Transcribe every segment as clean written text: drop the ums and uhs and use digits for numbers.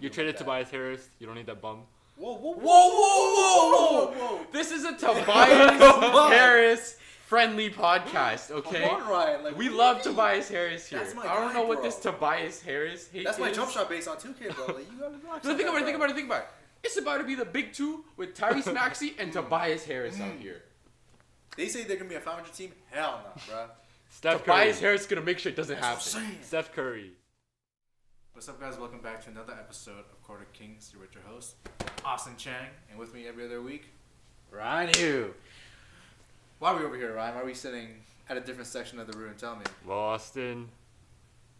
You traded Tobias Harris. You don't need that bum. Whoa. This is a Tobias Harris friendly podcast, okay? Come on, Ryan. Like, we love Tobias Harris here. That's my I don't guy, know what bro. this Tobias Harris hate That's my is. jump shot based on 2K, bro. Like, you gotta watch So think about it. It's about to be the big two with Tyrese Maxey and Tobias Harris out here. They say they're gonna be a 500 team. Hell no, bro. Tobias Harris is gonna make sure it doesn't happen. Steph Curry. What's up, guys? Welcome back to another episode of Quarter Kings. You're with your host, Austin Chang, and with me every other week, Ryan Hugh. Why are we over here, Ryan? Why are we sitting at a different section of the room? Tell me. Well, Austin,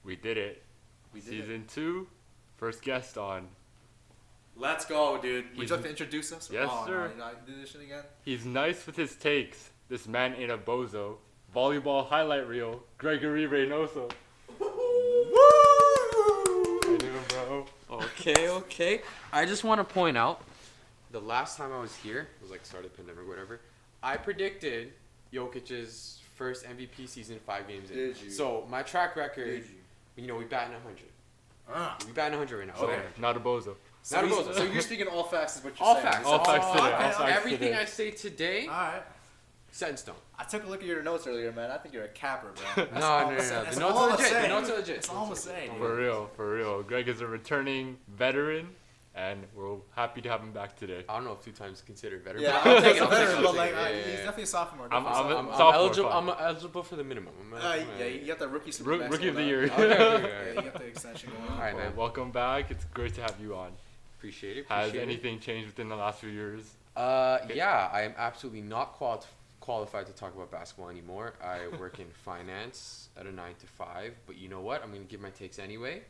we did it. Season 2, first guest on. Let's go, dude. Would you like to introduce us? Yes, sir. No, you do this shit again? He's nice with his takes. This man ain't a bozo. Volleyball highlight reel, Gregory Reinoso. How you doing, bro? Okay. I just want to point out, the last time I was here, it was like start of the pandemic or whatever, I predicted Jokic's first MVP season 5 games in. Did you? So my track record, we batting 100. We batting 100 right now. Okay, not a bozo. So you're speaking all facts is what you're All saying. facts. All facts today. All facts Everything today. I say today, alright. set in stone. I took a look at your notes earlier, man. I think you're a capper, bro. No. That's The notes all are I'm legit. saying. The notes are legit. That's all I'm saying. For real. Greg is a returning veteran, and we're happy to have him back today. I don't know if 2 times considered veteran. Yeah, but I'll I'll take it. take it. But Yeah. he's definitely a sophomore. I'm I'm eligible for the minimum. Yeah, you got the rookie super max Rookie of the going year. on. Yeah, you got the extension going on. All right, Well, man. welcome back. It's great to have you on. Appreciate it. Has anything changed within the last few years? Yeah, I am absolutely not qualified to talk about basketball anymore. I work in finance at a 9 to 5, but you know what? I'm going to give my takes anyway.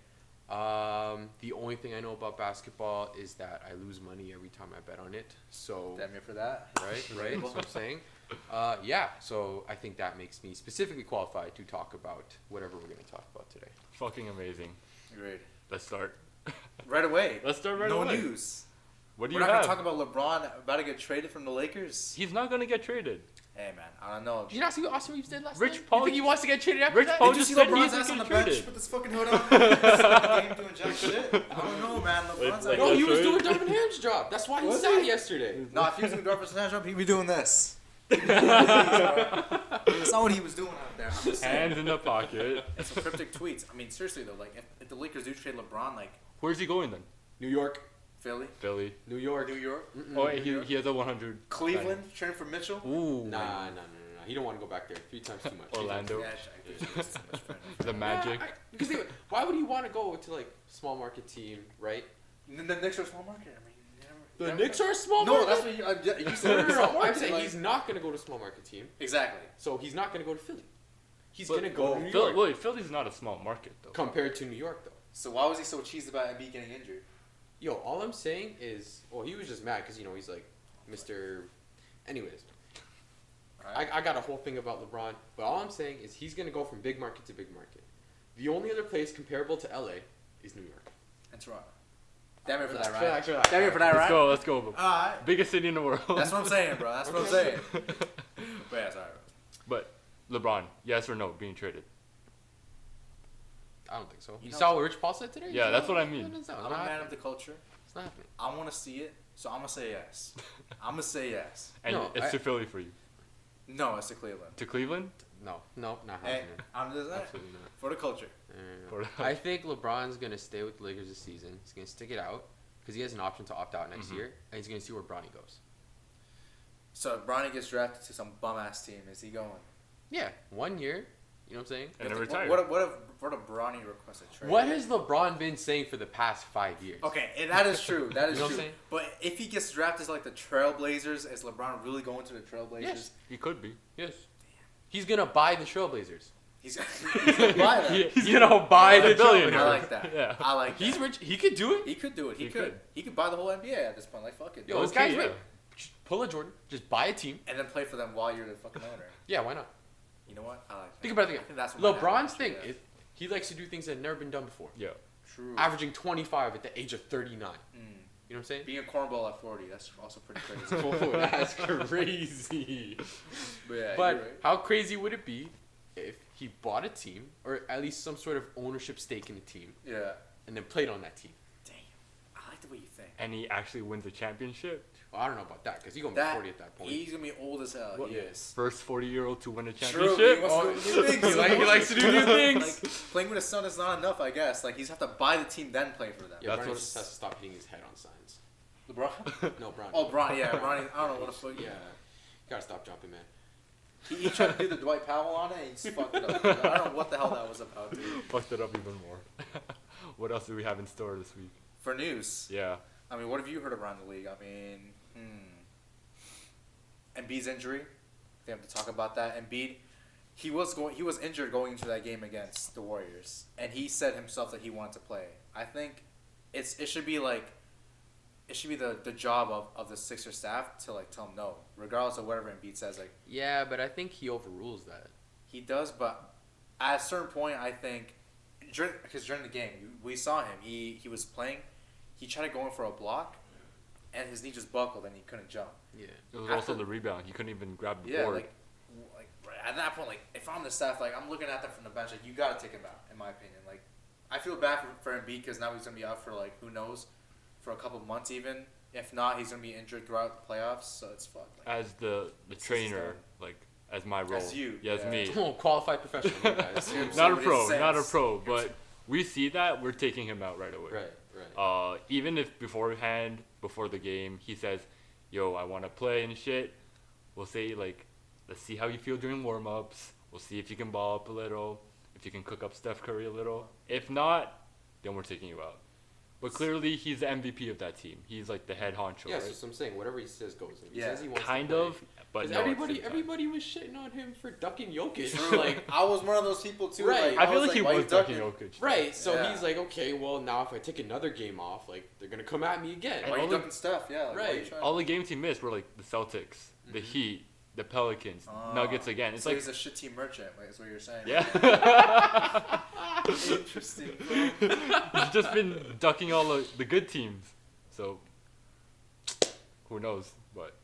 The only thing I know about basketball is that I lose money every time I bet on it. So, Damn you for that. right? That's what I'm saying. Yeah, so I think that makes me specifically qualified to talk about whatever we're going to talk about today. Fucking amazing. Great. Let's start. Right away. Let's start right no away. news. What do We're you not have? gonna talk about LeBron about to get traded from the Lakers. He's not gonna get traded. Hey man, I don't know. Did you not see what Austin Reeves did last Rich night? Paul- You think he wants to get traded after Rich that? Paul Did you just see said LeBron's he's ass on the getting bench traded. with his fucking hood on? Game doing jack shit. I don't know, man. LeBron's Like- out No, he here. was That's doing right. Darvin Ham's job. That's why he Was sat he? yesterday. No, if he was doing Darvin Ham's job, he'd be doing this. That's not what he was doing out there. I'm just saying. Hands in the pocket. It's some cryptic tweets. I mean, seriously though, like if the Lakers do trade LeBron, like Where's he going then? New York. Philly, Philly. New York. Oh, wait, he has a 100. Cleveland, trading for Mitchell. Ooh. Nah. He don't want to go back there. 3 times too much. Orlando. Yeah, it's too much fair enough. The Magic. Because why would he want to go to like small market team, right? The Knicks are a small market. I mean, you never- The Knicks are a small No, market. that's what you said. No. I'm saying he's not going to go to small market team, Exactly. so he's not going to go to Philly. He's But- going to go to New Philly, York. wait, Philly's not a small market though. Compared to New York, though. So why was he so cheesed about Embiid getting injured? Yo, all I'm saying is, well, he was just mad because, he's like Mr. Anyways, Right. I got a whole thing about LeBron, but all I'm saying is he's going to go from big market to big market. The only other place comparable to LA is New York. And Toronto. Damn it for that, Relax, Ryan. relax. Damn it for that, Let's Ryan. Let's go. Alright. Biggest city in the world. That's what I'm saying, bro. That's what I'm saying. But yeah, sorry. But LeBron, yes or no, being traded? I don't think so. You You know- saw what Rich Paul said today? Yeah, that's what I mean. It's not I'm a man happening. of the culture. It's not happening. I want to see it, so I'm gonna say yes. I'm gonna say yes. And No, it's to Philly for you. No, it's to Cleveland. To Cleveland? No, not Hey, happening. I'm just saying Absolutely not. for the culture. For- I think LeBron's gonna stay with the Lakers this season. He's gonna stick it out because he has an option to opt out next Mhm. year, and he's gonna see where Bronny goes. So if Bronny gets drafted to some bum ass team, is he going? Yeah, 1 year. You know what I'm saying? And then What- retire. What if Bronny requests a trade? What has LeBron been saying for the past 5 years? Okay, and that is true. That is You know what I'm true. saying? But if he gets drafted to like the Trailblazers, is LeBron really going to the Trailblazers? Yes. He could be. Yes. He's gonna buy the Trailblazers. He's gonna buy that. He's gonna buy He's the a billionaire. I Trailblazers. like that. Yeah. I like that. He's rich. He could do it. He could do it. He He could. could. He could buy the whole NBA at this point. Like fuck it. Yo, this Okay, guy's yeah. rich. Just pull a Jordan. Just buy a team. And then play for them while you're the fucking owner. Yeah, why not? You know what? I like that. Think about I it. think that's what might LeBron's happen, thing actually, is he likes to do things that have never been done before. Yeah. True. Averaging 25 at the age of 39. Mm. You know what I'm saying? Being a cornball at 40, that's also pretty crazy. Oh, that's crazy. But yeah, But you're right. how crazy would it be if he bought a team, or at least some sort of ownership stake in a team, Yeah. and then played on that team? Damn. what you think. and he actually wins a championship. Well, I don't know about that because he's gonna be 40 at that point. He's gonna be old as hell. What? He is. First 40-year-old to win a True, championship. he wants to do new things. He likes to do new things. Like, playing with his son is not enough, I guess. Like, he's have to buy the team, then play for them. Yeah, That's Bronny what- just has to stop hitting his head on signs. LeBron? No, Bronny. Oh, Bronny, yeah. Bronny, I don't know what the fuck. Yeah, gotta stop jumping, man. He tried to do the Dwight Powell on it, and he just fucked it up. I don't know what the hell that was about, dude. Fucked it up even more. What else do we have in store this week? For news, Yeah. I mean, what have you heard around the league? I mean, Embiid's injury. They have to talk about that. Embiid, he was injured going into that game against the Warriors, and he said himself that he wanted to play. I think it should be the job of the Sixers staff to like tell him no, regardless of whatever Embiid says. Like Yeah, but I think he overrules that. he does, but at a certain point, I think during the game we saw him. He was playing. He tried to go in for a block, and his knee just buckled, and he couldn't jump. Yeah. It was also the rebound. He couldn't even grab the Yeah, board. like at that point, like if I'm the staff, like I'm looking at them from the bench, like you gotta take him out, in my opinion. Like I feel bad for Embiid because now he's gonna be out for like who knows, for a couple months even. If not, he's gonna be injured throughout the playoffs, so it's fucked. Like, As the trainer, like as my role. As you, Yeah, as yeah. me. Oh, qualified professional, you guys. Seriously. Not a Makes pro, sense. not a pro, but we see that, we're taking him out right away. Right. Even if before the game, he says, yo, I want to play and shit, we'll say, like, let's see how you feel during warm-ups. We'll see if you can ball up a little, if you can cook up Steph Curry a little. If not, then we're taking you out. But clearly, he's the MVP of that team. He's, like, the head honcho, Yeah, right? so I'm saying whatever he says goes. If he Yeah. says he wants Kind to play, of, but 'cause no, at the same time. everybody was shitting on him for ducking Jokic. True. Like, I was one of those people too. Right. I feel was like he why was you ducking ducking? Jokic. right. So Yeah. he's like, okay, well now if I take another game off, like they're gonna come at me again. And Why you all the- ducking Steph? Yeah. Like, why you Right. trying- All the games he missed were, like, the Celtics, the Mhm. Heat, the Pelicans, Nuggets again. It's so like, he's a shit team merchant. Like, that's what you're saying. yeah. Interesting. He's just been ducking all the good teams. So, who knows? But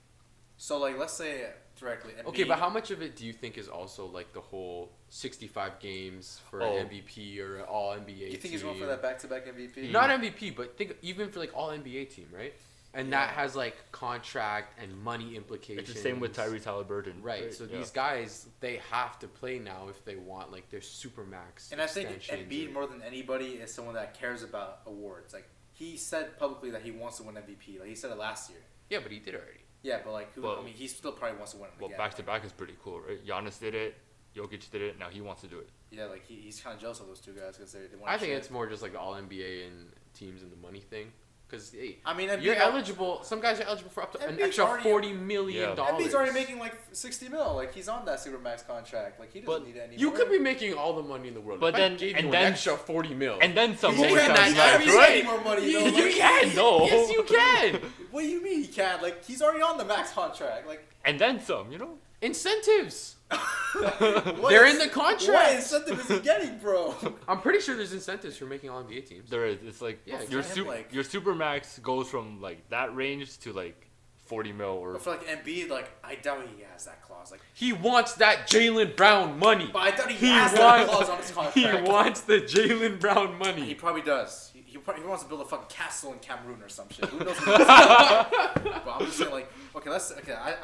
So like, let's say directly. Okay, Embiid- but how much of it do you think is also like the whole 65 games for Oh. an MVP or an All NBA? You think he's going for that back-to-back MVP? Not MVP, but think even for like All NBA team, right? And that Yeah. has like contract and money implications. it's the same with Tyrese Halliburton. Right. So Yeah. these guys, they have to play now if they want like their supermax. And I think extensions Embiid or- more than anybody is someone that cares about awards. Like he said publicly that he wants to win MVP. Like he said it last year. Yeah, but he did already. Yeah, but like, Well- I mean, he still probably wants to win it Well, again. back to back is pretty cool, right? Giannis did it. Jokic did it. Now he wants to do it. Yeah, like he's kind of jealous of those two guys because they want. I think it's more just like the All NBA and teams and the money thing. Because hey, I mean, Embiid, you're eligible. Some guys are eligible for up to an Embiid's extra already- $40 million. Yeah. Embiid's already making like 60 mil. Like he's on that supermax contract. Like he doesn't But need it anymore. You could be making all the money in the world. But If I then- gave and you then- an extra 40 mil. And then some You more can times, not He's right. making more money. Though. you Like, can. No. Yes, you can. What do you mean he can't? Like he's already on the max contract. Like And then some, you know? Incentives. what They're is- in the What contract. incentive is he getting, bro? I'm pretty sure there's incentives for making All NBA teams. There is. It's like Yeah, your for him, like- your supermax goes from like that range to like 40 mil or But for like Embiid, like I doubt he has that clause. Like, He wants that Jalen Brown money. but I doubt He has that clause wants. on his He contract. wants the Jalen Brown He money. probably does. He wants to build a fucking castle in Cameroon or some shit. Who knows? What but I'm just saying, like, okay, I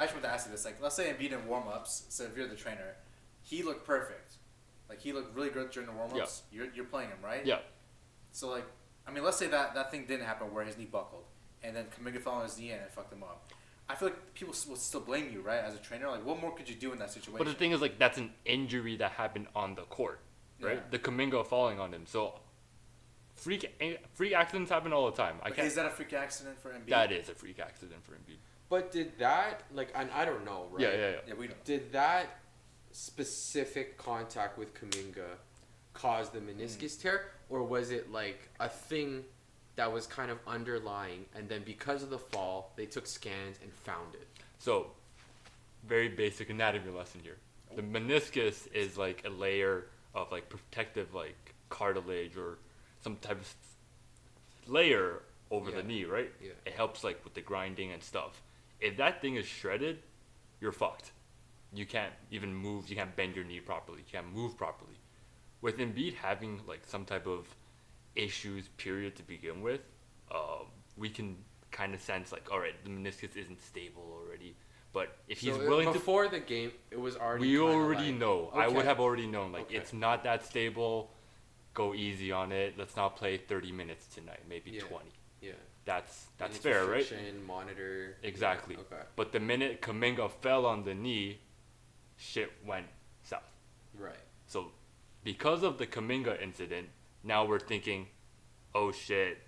just want to ask you this. Like, let's say Embiid in warm-ups. So if you're the trainer, he looked perfect. Like he looked really good during the warm-ups. You're playing him, right? yeah. So like, I mean, let's say that thing didn't happen where his knee buckled, and then Kuminga fell on his knee and it fucked him up. I feel like people would still blame you, right? As a trainer, like, what more could you do in that situation? But the thing is, like, that's an injury that happened on the court, right? Yeah. The Kuminga falling on him. So freak accidents happen all the time. I But can't. is that a freak accident for Embiid? That is a freak accident for Embiid. But did that like and I don't know, right? Yeah. Yeah, we don't. Did that specific contact with Kuminga cause the meniscus tear, or was it like a thing that was kind of underlying, and then because of the fall, they took scans and found it? So, very basic anatomy lesson here. The meniscus is like a layer of like protective like cartilage or some type of layer over Yeah. the knee, right? Yeah. It helps like with the grinding and stuff. If that thing is shredded, you're fucked. You can't even move. You can't bend your knee properly. You can't move properly. With Embiid having like some type of issues period to begin with, we can kind of sense like, all right, the meniscus isn't stable already. But if So he's willing before the game, it was already. we kinda already like, know. I would okay. have already known. Like, Okay. it's not that stable. Go easy on it. Let's not play 30 minutes tonight. Maybe Yeah. 20. Yeah. That's Maintenance fair, right? restriction, Monitor. Exactly. Yeah, okay. But the minute Kaminga fell on the knee, shit went south. Right. So, because of the Kaminga incident, now we're thinking, oh shit,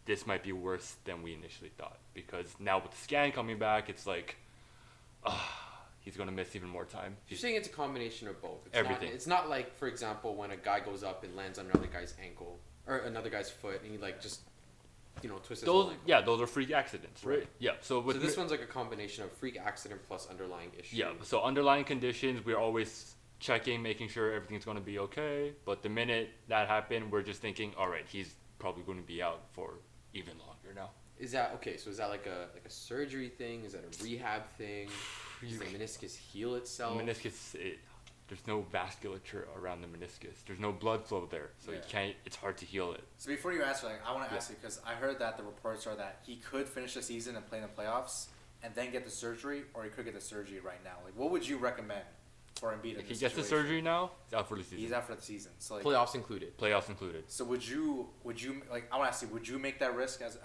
this might be worse than we initially thought. Because now with the scan coming back, it's like, he's going to miss even more time. You're saying it's a combination of both. It's Everything. It's not like, for example, when a guy goes up and lands on another guy's ankle or another guy's foot, and he like just, twists his whole ankle. Those are freak accidents, right? Right. Yeah. So with So this one's like a combination of freak accident plus underlying issue. yeah. So underlying conditions, we're always checking, making sure everything's going to be okay. But the minute that happened, we're just thinking, all right, he's probably going to be out for even longer now. Is that okay? So is that like a surgery thing? Is that a rehab thing? Does the meniscus heal itself? Meniscus, there's no vasculature around the meniscus. There's no blood flow there, so you Yeah. can't. It's hard to heal it. So before you answer, I want to ask you because I heard that the reports are that he could finish the season and play in the playoffs, and then get the surgery, or he could get the surgery right now. Like, what would you recommend for Embiid in If he this gets the situation? surgery now, he's out for the season. He's out for the season. So like, Playoffs included. Playoffs included. so would you like? I want to ask you, would you make that risk as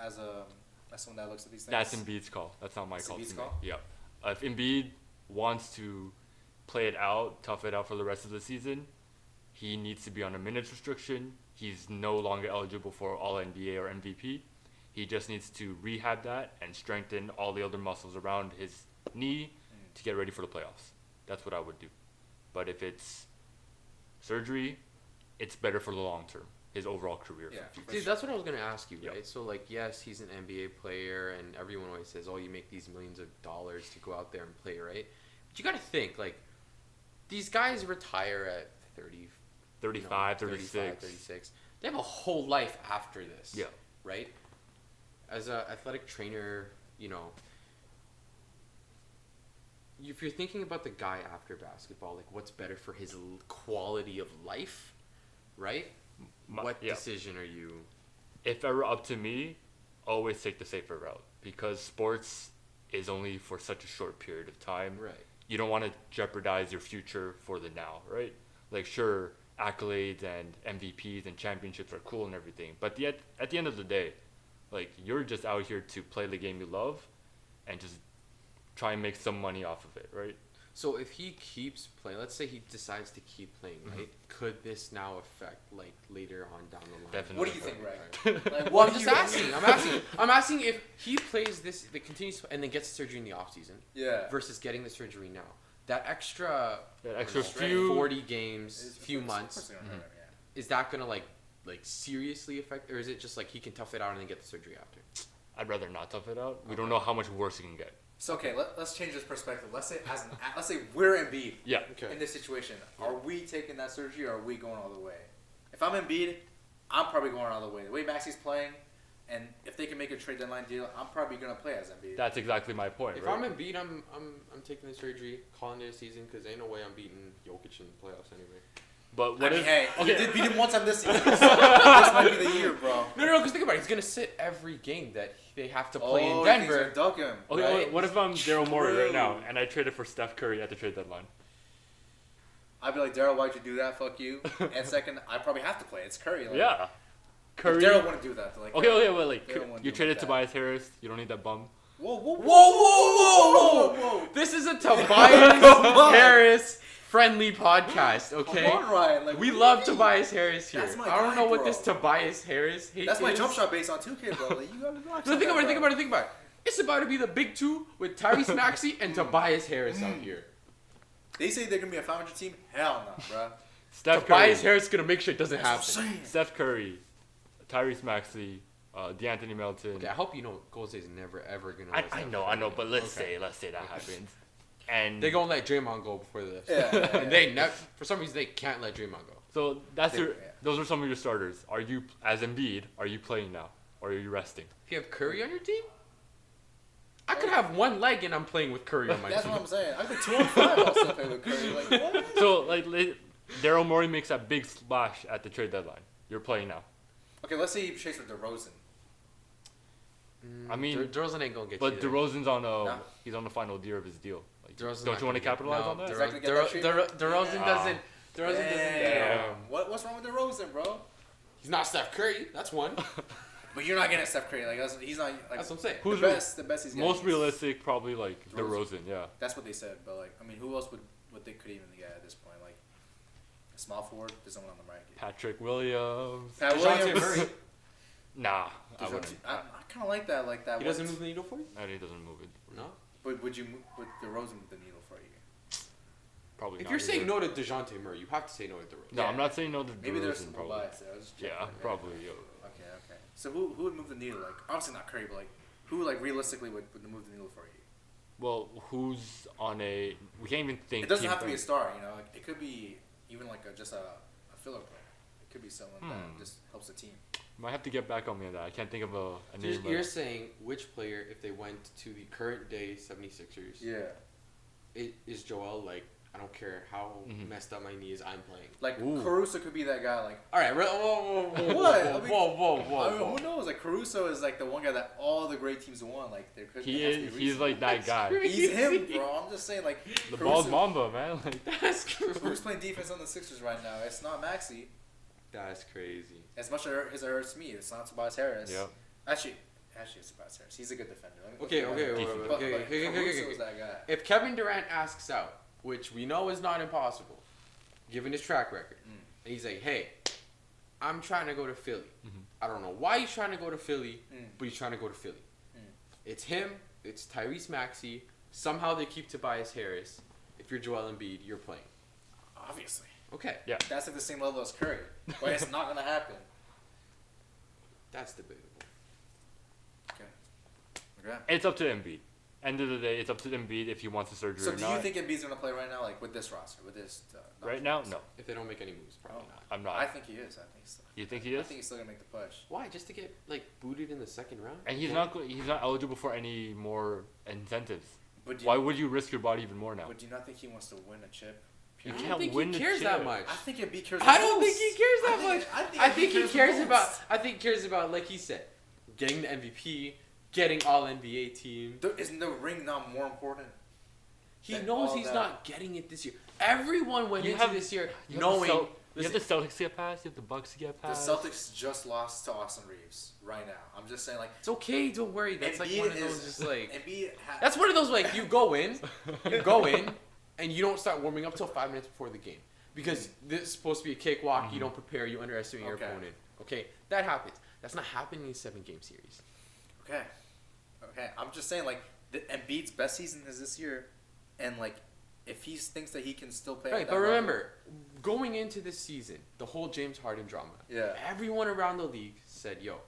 someone that looks at these things? That's Embiid's call. That's not my It's call. Embiid's to call? make. Yeah. If Embiid wants to play it out, tough it out for the rest of the season, he needs to be on a minutes restriction. He's no longer eligible for All NBA or MVP. He just needs to rehab that and strengthen all the other muscles around his knee to get ready for the playoffs. That's what I would do. But if it's surgery, it's better for the long term, his overall career. Yeah. See, that's what I was gonna ask you, Yep. right? So like, yes, he's an NBA player, and everyone always says, "Oh, you make these millions of dollars to go out there and play," right? But you gotta think, like, these guys retire at 30, 35, 35, 36. 36. They have a whole life after this. Yeah. Right? As an athletic trainer, if you're thinking about the guy after basketball, like, what's better for his quality of life, right? What Yeah. decision are you... If it were up to me, always take the safer route because sports is only for such a short period of time. Right. You don't want to jeopardize your future for the now, right? Like, sure, accolades and MVPs and championships are cool and everything, but at the end of the day, like, you're just out here to play the game you love and just try and make some money off of it, right? So if he keeps playing, let's say he decides to keep playing, right? Could this now affect, like, later on down the line? Definitely. What do you think, Greg? Like, Well, what I'm do just you- asking. I'm asking if he plays this, that continues, and then gets surgery in the off season, Yeah. versus getting the surgery now. That extra Strain. few 40 games, few months, Yeah. is that gonna like seriously affect, or is it just like he can tough it out and then get the surgery after? I'd rather not tough it out. We don't know how much worse it can get. So okay, let's change this perspective. Let's say let's say we're Embiid Yeah. Okay. in this situation. Are we taking that surgery or are we going all the way? If I'm Embiid, I'm probably going all the way. The way Maxi's playing, and if they can make a trade deadline deal, I'm probably gonna play as Embiid. That's exactly my point, If right? I'm Embiid, I'm taking the surgery, calling it a season, because ain't no way I'm beating Jokic in the playoffs anyway. But I what mean, if... hey, you okay. did beat him one time this season. So this might be the year, bro. No, because think about it. He's gonna sit every game that they have to play in Oh, he thinks Denver. they're duck him. Okay, right? what if I'm Daryl Morey right now True. and I traded for Steph Curry at the trade deadline? I'd be like, Daryl, why'd you do that? Fuck you. And second, I probably have to play. It's Curry. Like, Yeah. Curry. Daryl wouldn't do that. Like, Okay, well, like, They don't wanna you do traded that. Tobias Harris. You don't need that bum. Whoa, whoa, Whoa, whoa, whoa, whoa! This is a Tobias Harris friendly podcast, okay? Come on, Ryan. Like, We what love do you mean? Tobias Harris here. That's my I don't guy, know what bro. this Tobias Harris hate That's my is. jump shot based on 2K, bro. Like, you gotta relax. So on think that, about it, bro. think about it, think about it. It's about to be the big two with Tyrese Maxey and Tobias Harris out here. They say they're gonna be a 500 team. Hell no, bro. Steph Tobias Curry. Harris is gonna make sure it doesn't That's happen. what I'm saying. Steph Curry, Tyrese Maxey, DeAnthony Melton. Okay, I hope you know Golden State's never ever gonna. I let Steph know, Curry. but let's Okay. say that happens. And They gonna let Draymond go before this. Yeah. And they never, for some reason, they can't let Draymond go. so that's They- your. yeah. Those are some of your starters. Are you, as Embiid, are you playing now, or are you resting? If you have Curry on your team, I could have one leg and I'm playing with Curry on my That's team. what I'm saying. I could 2-on-5 I'll still play with Curry. Like, what? So like, Daryl Morey makes that big splash at the trade deadline. You're playing now. Okay, let's say you chase with DeRozan. I mean, DeRozan ain't gonna get but you there. DeRozan's on No. he's on the final year of his deal. Like, DeRozan's don't not you want to gonna get- capitalize no, on that? Is that gonna get that treatment? DeRozan Yeah. doesn't. DeRozan doesn't. Damn. What's wrong with DeRozan, bro? He's not Steph Curry. That's one. But you're not getting Steph Curry. Like he's not. Like, That's what I'm saying. Who's the best? The best he's getting. Most realistic, probably like DeRozan. DeRozan. Yeah. That's what they said. But like, I mean, who else would they could even get at this point? Like, a small forward. There's no one on the market. Patrick Williams. Pat DeJounte Williams. Murray. Nah, I wouldn't. I kind of like that. Like that. He doesn't move the needle for you. No, he doesn't move it. No. But would DeRozan move the needle for you? Probably. If not you're saying either. no to DeJounte Murray, you have to say no to DeRozan. No, Yeah. I'm not saying no to Maybe there's DeRozan. some Probably. bias there. I was just checking. Yeah, probably. Yo. Okay. So who would move the needle? Like obviously not Curry, but like who like realistically would move the needle for you? Well, who's on a? We can't even think. It doesn't team have to be a friend- star. You know, like, it could be even like just a filler player. It could be someone that just helps the team. Might have to get back on me on that. I can't think of a name. You're saying which player, if they went to the current day 76ers, is Joel like, I don't care how messed up my knee is, I'm playing. Like Ooh. Caruso could be that guy. Like All right, whoa, What? I mean, whoa. I mean, who knows? Like Caruso is like the one guy that all the great teams want. Like there could. He there has to is. be He's reason. like that guy. crazy. He's him, bro. I'm just saying like The Caruso- bald Mamba, man. Like, That's crazy. Who's playing defense on the Sixers right now? It's not Maxey. That's crazy. As much as it hurts me, it's not Tobias Harris. yeah. Actually, it's Tobias Harris. He's a good defender. Okay. But Caruso is that guy. If Kevin Durant asks out, which we know is not impossible, given his track record, and he's like, "Hey, I'm trying to go to Philly. I don't know why he's trying to go to Philly, but he's trying to go to Philly. It's him. It's Tyrese Maxey. Somehow they keep Tobias Harris. If you're Joel Embiid, you're playing. Obviously. Okay, That's at the same level as Curry. But it's not gonna happen. that's debatable. Okay. It's up to Embiid. End of the day, it's up to Embiid if he wants the surgery So or do not. you think Embiid's gonna play right now, like with this roster, with this? Right now, no. If they don't make any moves, probably not. I'm not. I think he is. I think so. You think he I is? think he's still gonna make the push. Why? Just to get like booted in the second round? And he's not. He's not eligible for any more incentives. But do Why would you risk your body even more now? But do you not think he wants to win a chip? You I can't don't think win he the cares that chip. much. I think Embiid cares. I the don't think most. he cares that much. I think he Embiid cares the about. most. I think he cares about, like he said, getting the MVP, getting All NBA team. Isn't the ring not more important? He Than knows all he's that. not getting it this year. Everyone went You into have- this year You knowing. have the Celtics get past. You have the Bucks get The past. Celtics just lost to Austin Reeves right now. I'm just saying, like, It's okay. Don't worry. That's like Embiid one of is those just like. Embiid. That's one of those like you go in, and you don't start warming up till 5 minutes before the game because this is supposed to be a cakewalk. You don't prepare. You underestimate your Okay. opponent. Okay, that happens. That's not happening in a 7-game series. Okay. I'm just saying, like, Embiid's best season is this year, and like, if he thinks that he can still play, Right, at but that level- remember, going into this season, the whole James Harden drama. Yeah. Everyone around the league said, "Yo,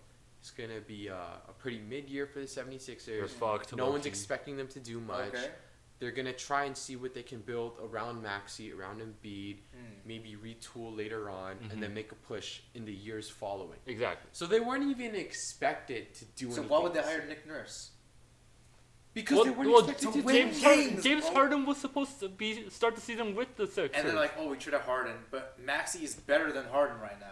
it's gonna be a pretty mid-year for the 76ers. They're fucked. No one's low-key. expecting them to do much. Okay. They're gonna try and see what they can build around Maxey, around Embiid, maybe retool later on, and then make a push in the years following." Exactly. So they weren't even expected to do So anything. why would they this hire year. Nick Nurse? Because they weren't expected to win do games. James bro. Harden was supposed to start the season with the Sixers. And they're like, oh, we should have Harden, but Maxey is better than Harden right now.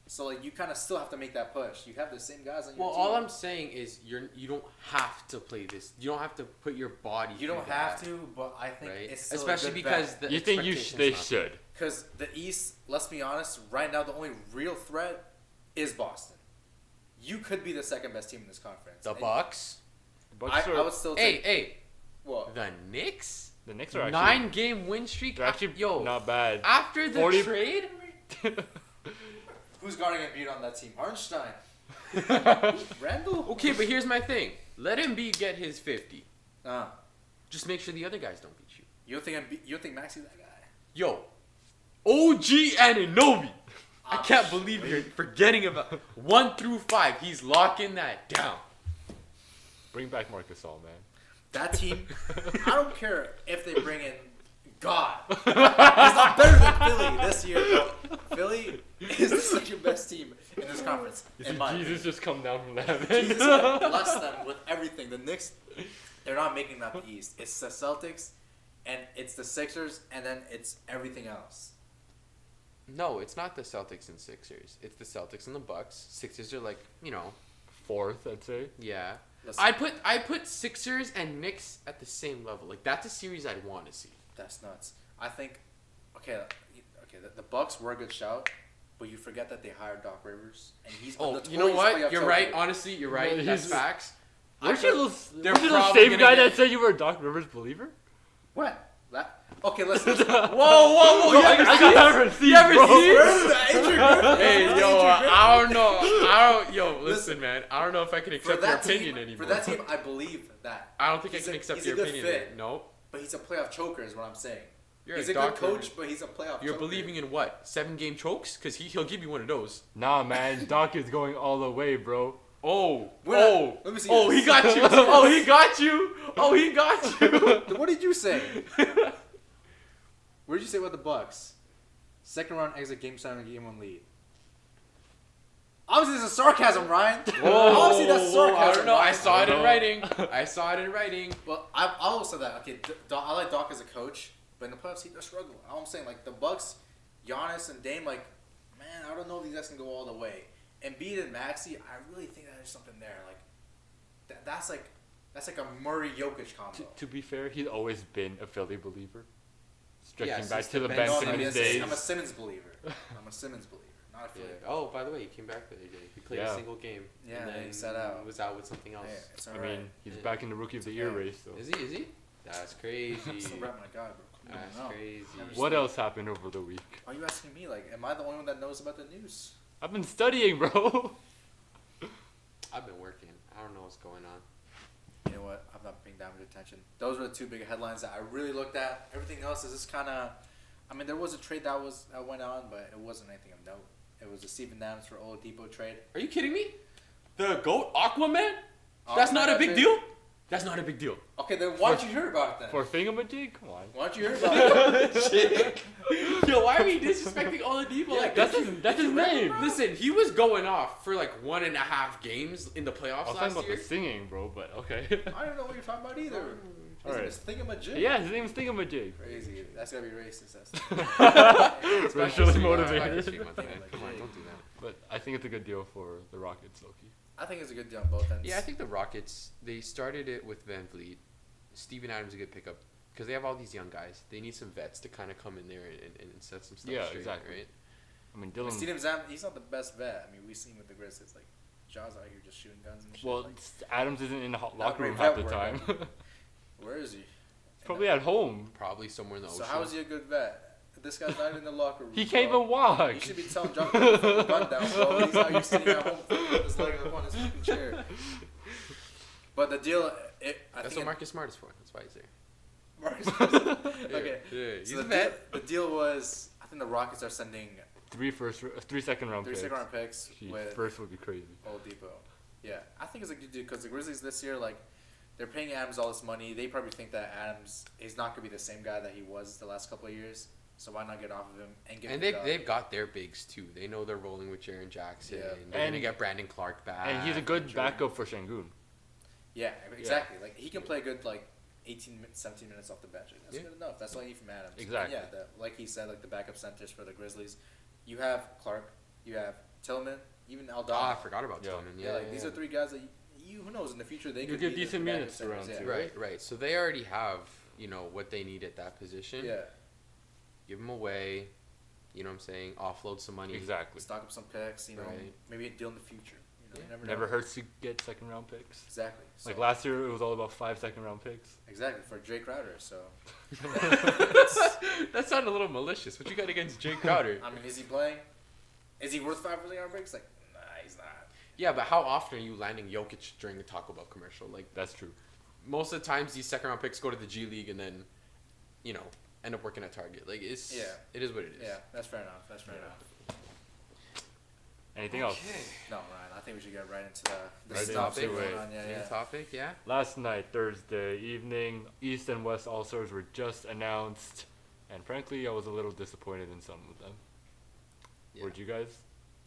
So like, you kind of still have to make that push. You have the same guys on your Well, team. all I'm saying is you don't have to play this. You don't have to put your body. You through don't that, have to, but I think right? it's still Especially a good because bet. the you think they expectation's not should? Because the East, let's be honest, right now the only real threat is Boston. You could be the second best team in this conference. the And Bucks. Bucks I are, would still take. Hey, What? the Knicks. the Knicks are actually 9-game win streak. they're actually Yo, not bad. after the 40 trade. Who's guarding Embiid on that team? Hartenstein. Randall. Okay, but here's my thing. Let Embiid get his 50. Uh, Just make sure the other guys don't beat you. you don't think Maxey's that guy? Yo, OG Anunoby. I can't believe you're forgetting about 1 through 5. He's locking that down. Bring back Marcus All, man. That team, I don't care if they bring in God. He's not better than Philly this year, bro. Philly is the second best team in this conference. You In see my Jesus just come down from the opinion. heavens. Jesus bless them with everything. The Knicks, they're not making that the East. It's the Celtics, and it's the Sixers, and then it's everything else. No, it's not the Celtics and Sixers. It's the Celtics and the Bucks. Sixers are like, fourth, I'd say. Yeah. Listen, I put Sixers and Knicks at the same level. Like that's a series I'd want to see. that's nuts. I think, okay, the Bucks were a good shout, but you forget that they hired Doc Rivers, and he's You know what? You're right. Honestly, you're right. Yeah, That's he's- facts. Weren't they're you the probably same gonna guy get- that said you were a Doc Rivers believer? What? Okay, listen. Whoa! You ever I see? got receipts, You ever bro. see? Where's the Adrian Griffin? Hey, Where's yo, Adrian Griffin? I don't know. Yo, listen, man. I don't know if I can For accept your that opinion team, anymore. for that team, I believe that. I don't think I He's can a- accept he's your a good opinion. fit. Nope. But he's a playoff choker, is what I'm saying. You're He's a a good doctor. coach, but he's a playoff You're choker. believing in what? 7-game chokes? Because he'll give you one of those. Nah, man, Doc is going all the way, bro. Oh. Let me see Oh, this. he got you. Oh, he got you. Oh, he got you. What did you say? What did you say about the Bucks? Second round exit, game 7, game 1 lead. Obviously, this is sarcasm, Ryan. Obviously, that's sarcasm. I don't know. I Ryan. saw it in know. writing. I saw it in writing. Well, I also said that. Okay, I like Doc as a coach, but in the playoffs, he does struggle. All I'm saying, like the Bucks, Giannis and Dame, like, man, I don't know if these guys can go all the way. Embiid and Maxey, I really think that there's something there. Like, that's like a Murray Jokic combo. To be fair, he's always been a Philly believer. Stretching Yeah, back since to the the Ben Ben No, Simmons I'm days. a Simmons believer. I'm a Simmons believer, not a Yeah. Philly. Oh, by the way, he came back the other day. He played Yeah. a single game. Yeah, and then he sat out. Was out with something else. Hey, it's I alright. mean, he's Yeah. back in the Rookie of the Year Yeah. race, so. Is he? That's crazy. I'm still rap my guy, bro. Come on That's now. crazy. What else happened over the week? Why are you asking me? Like, am I the only one that knows about the news? I've been studying, bro. I've been working. I don't know what's going on. You know what? I'm not paying that much attention. Those were the two big headlines that I really looked at. Everything else is just kind of. I mean, there was a trade that went on, but it wasn't anything of note. It was a Steven Adams for Oladipo trade. Are you kidding me? The GOAT Aquaman? That's not a big deal? That's not a big deal. Okay, then why don't you hear about it then? For Thingamajig? Come on. Why don't you hear about it? Yo, why are we disrespecting Oladipo like That's that? his name. Listen, he was going off for like 1.5 games in the I playoffs was talking last about year. the singing, bro, but okay. I don't know what you're talking about either. Alright. His thingamajig. Yeah, his name is Thingamajig. Crazy. That's gotta be racist. That's Racially Come on, motivated. don't do that. But I think it's a good deal for the Rockets, Loki. I think it's a good deal on both ends. Yeah, I think the Rockets, they started it with Van Vliet. Steven Adams is a good pickup because they have all these young guys. They need some vets to kind of come in there and set some stuff Yeah, straight, exactly. right? I mean, But Dylan. Steven Adams, he's not the best vet. I mean, we've seen with the Grizzlies, like, Jaw's out here just shooting guns and shit. Well, like, Adams isn't in the locker great room half the vet time. work, where is he? Probably at home. Probably somewhere in the So ocean. how is he a good vet? This guy's not even in the locker room. He can't bro. even walk. You should be telling John to put the gun down, bro. He's out here sitting at home with his leg up on his fucking chair. But the deal, I That's think what Marcus Smart is for. That's why he's there. Marcus. Okay. Yeah, he's So a the vet. deal was, I think the Rockets are sending 3 second round 3 picks. second round picks Gee, with first would be crazy. Oladipo. Yeah, I think it's a good deal because the Grizzlies this year, like, they're paying Adams all this money. They probably think that Adams is not gonna be the same guy that he was the last couple of years. So why not get off of him and get? And the they've got their bigs too. They know they're rolling with Jaren Jackson. Yeah. They're And- gonna get Brandon Clark back. And he's a good Sure. backup for Shangoon. Yeah, exactly. Like he can play good like 17 minutes off the bench. That's Yeah. good enough. That's all you need from Adams. Exactly. And yeah, like he said, like the backup centers for the Grizzlies. You have Clark. You have Tillman. Even Aldama. Ah, I forgot about Yeah. Tillman. Yeah, like these are three guys that you who knows in the future they You could get be the decent backup minutes centers, around yeah. too. Right. So they already have, what they need at that position. Yeah, Give them away. You know what I'm saying? Offload some money. Exactly. stock up some picks. Right. Maybe a deal in the future. You Yeah. never Never know. hurts to get second round picks. Exactly. So, Like last year, it was all about 5 second round picks. exactly for Jay Crowder. So That sounded a little malicious. What you got against Jay Crowder? I mean, is he playing? Is he worth $5 million picks? Like, nah, he's not. Yeah, but how often are you landing Jokic during a Taco Bell commercial? Like, That's true. most of the times these second round picks go to the G League and then, end up working at Target. Like, it is what it is. Yeah, that's fair enough. That's fair Yeah. enough. Anything else? No, Ryan, I think we should get right into the Right stuff into going it. on. Yeah, Main yeah. topic, yeah. Last night, Thursday evening, East and West All Stars were just announced, and frankly, I was a little disappointed in some of them. Yeah. Weren't you guys?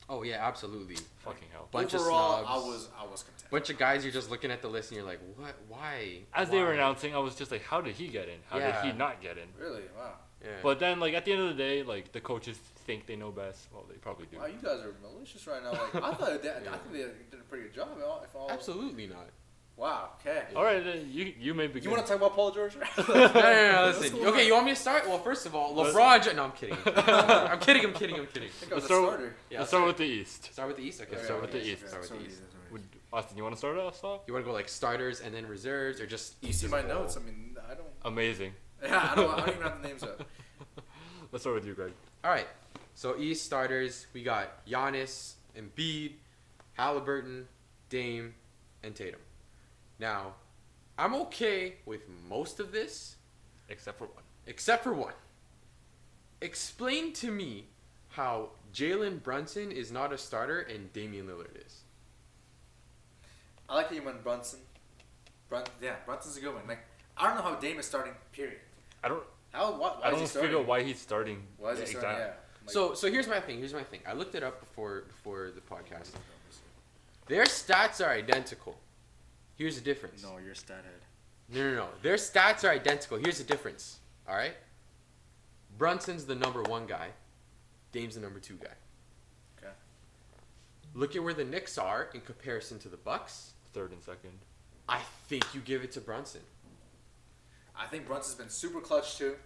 Oh yeah, absolutely. Fucking hell. Bunch Overall, of snubs. I was content. Bunch of guys, you're just looking at the list and you're like, what? Why? As they were Why? announcing, I was just like, how did he get in? How did he Yeah. not get in? Really? Wow. Yeah. But then, like, at the end of the day, like, the coaches think they know best. Well, they probably do. Wow, you guys are malicious right now. Like, I thought I think they did a pretty good job. If all, Absolutely not. Wow. Okay. All right, then you may begin. You want to talk about Paul George? No, listen. going Okay, on? you want me to start? Well, first of all, LeBron. No, I'm kidding. I'm kidding. I think I was Let's a start- starter. Yeah, Let's start with the East. Start with the East. Okay, Let's start with the East. Start with the East. Would, Austin, you want to start us off? You want to go like starters and then reserves, or just You East see as my a whole? notes. I mean, I don't. Amazing. Yeah, I don't even have the names up. Let's start with you, Greg. All right. So East starters, we got Giannis, Embiid, Halliburton, Dame, and Tatum. Now, I'm okay with most of this, Except for one. except for one. Explain to me how Jalen Brunson is not a starter and Damian Lillard is. I like that you went Brunson. Brunson's a good one. Like, I don't know how Dame is starting. Period. I don't. Why I is don't he starting? figure why he's starting. Why is he starting? Yeah. Like, So here's my thing. I looked it up before the podcast. Their stats are identical. Here's the difference. No, you're a stat head. No. Their stats are identical. Here's the difference. All right. Brunson's the number 1 guy. Dame's the number 2 guy. Okay. Look at where the Knicks are in comparison to the Bucks. Third and second. I think you give it to Brunson. I think Brunson's been super clutch too.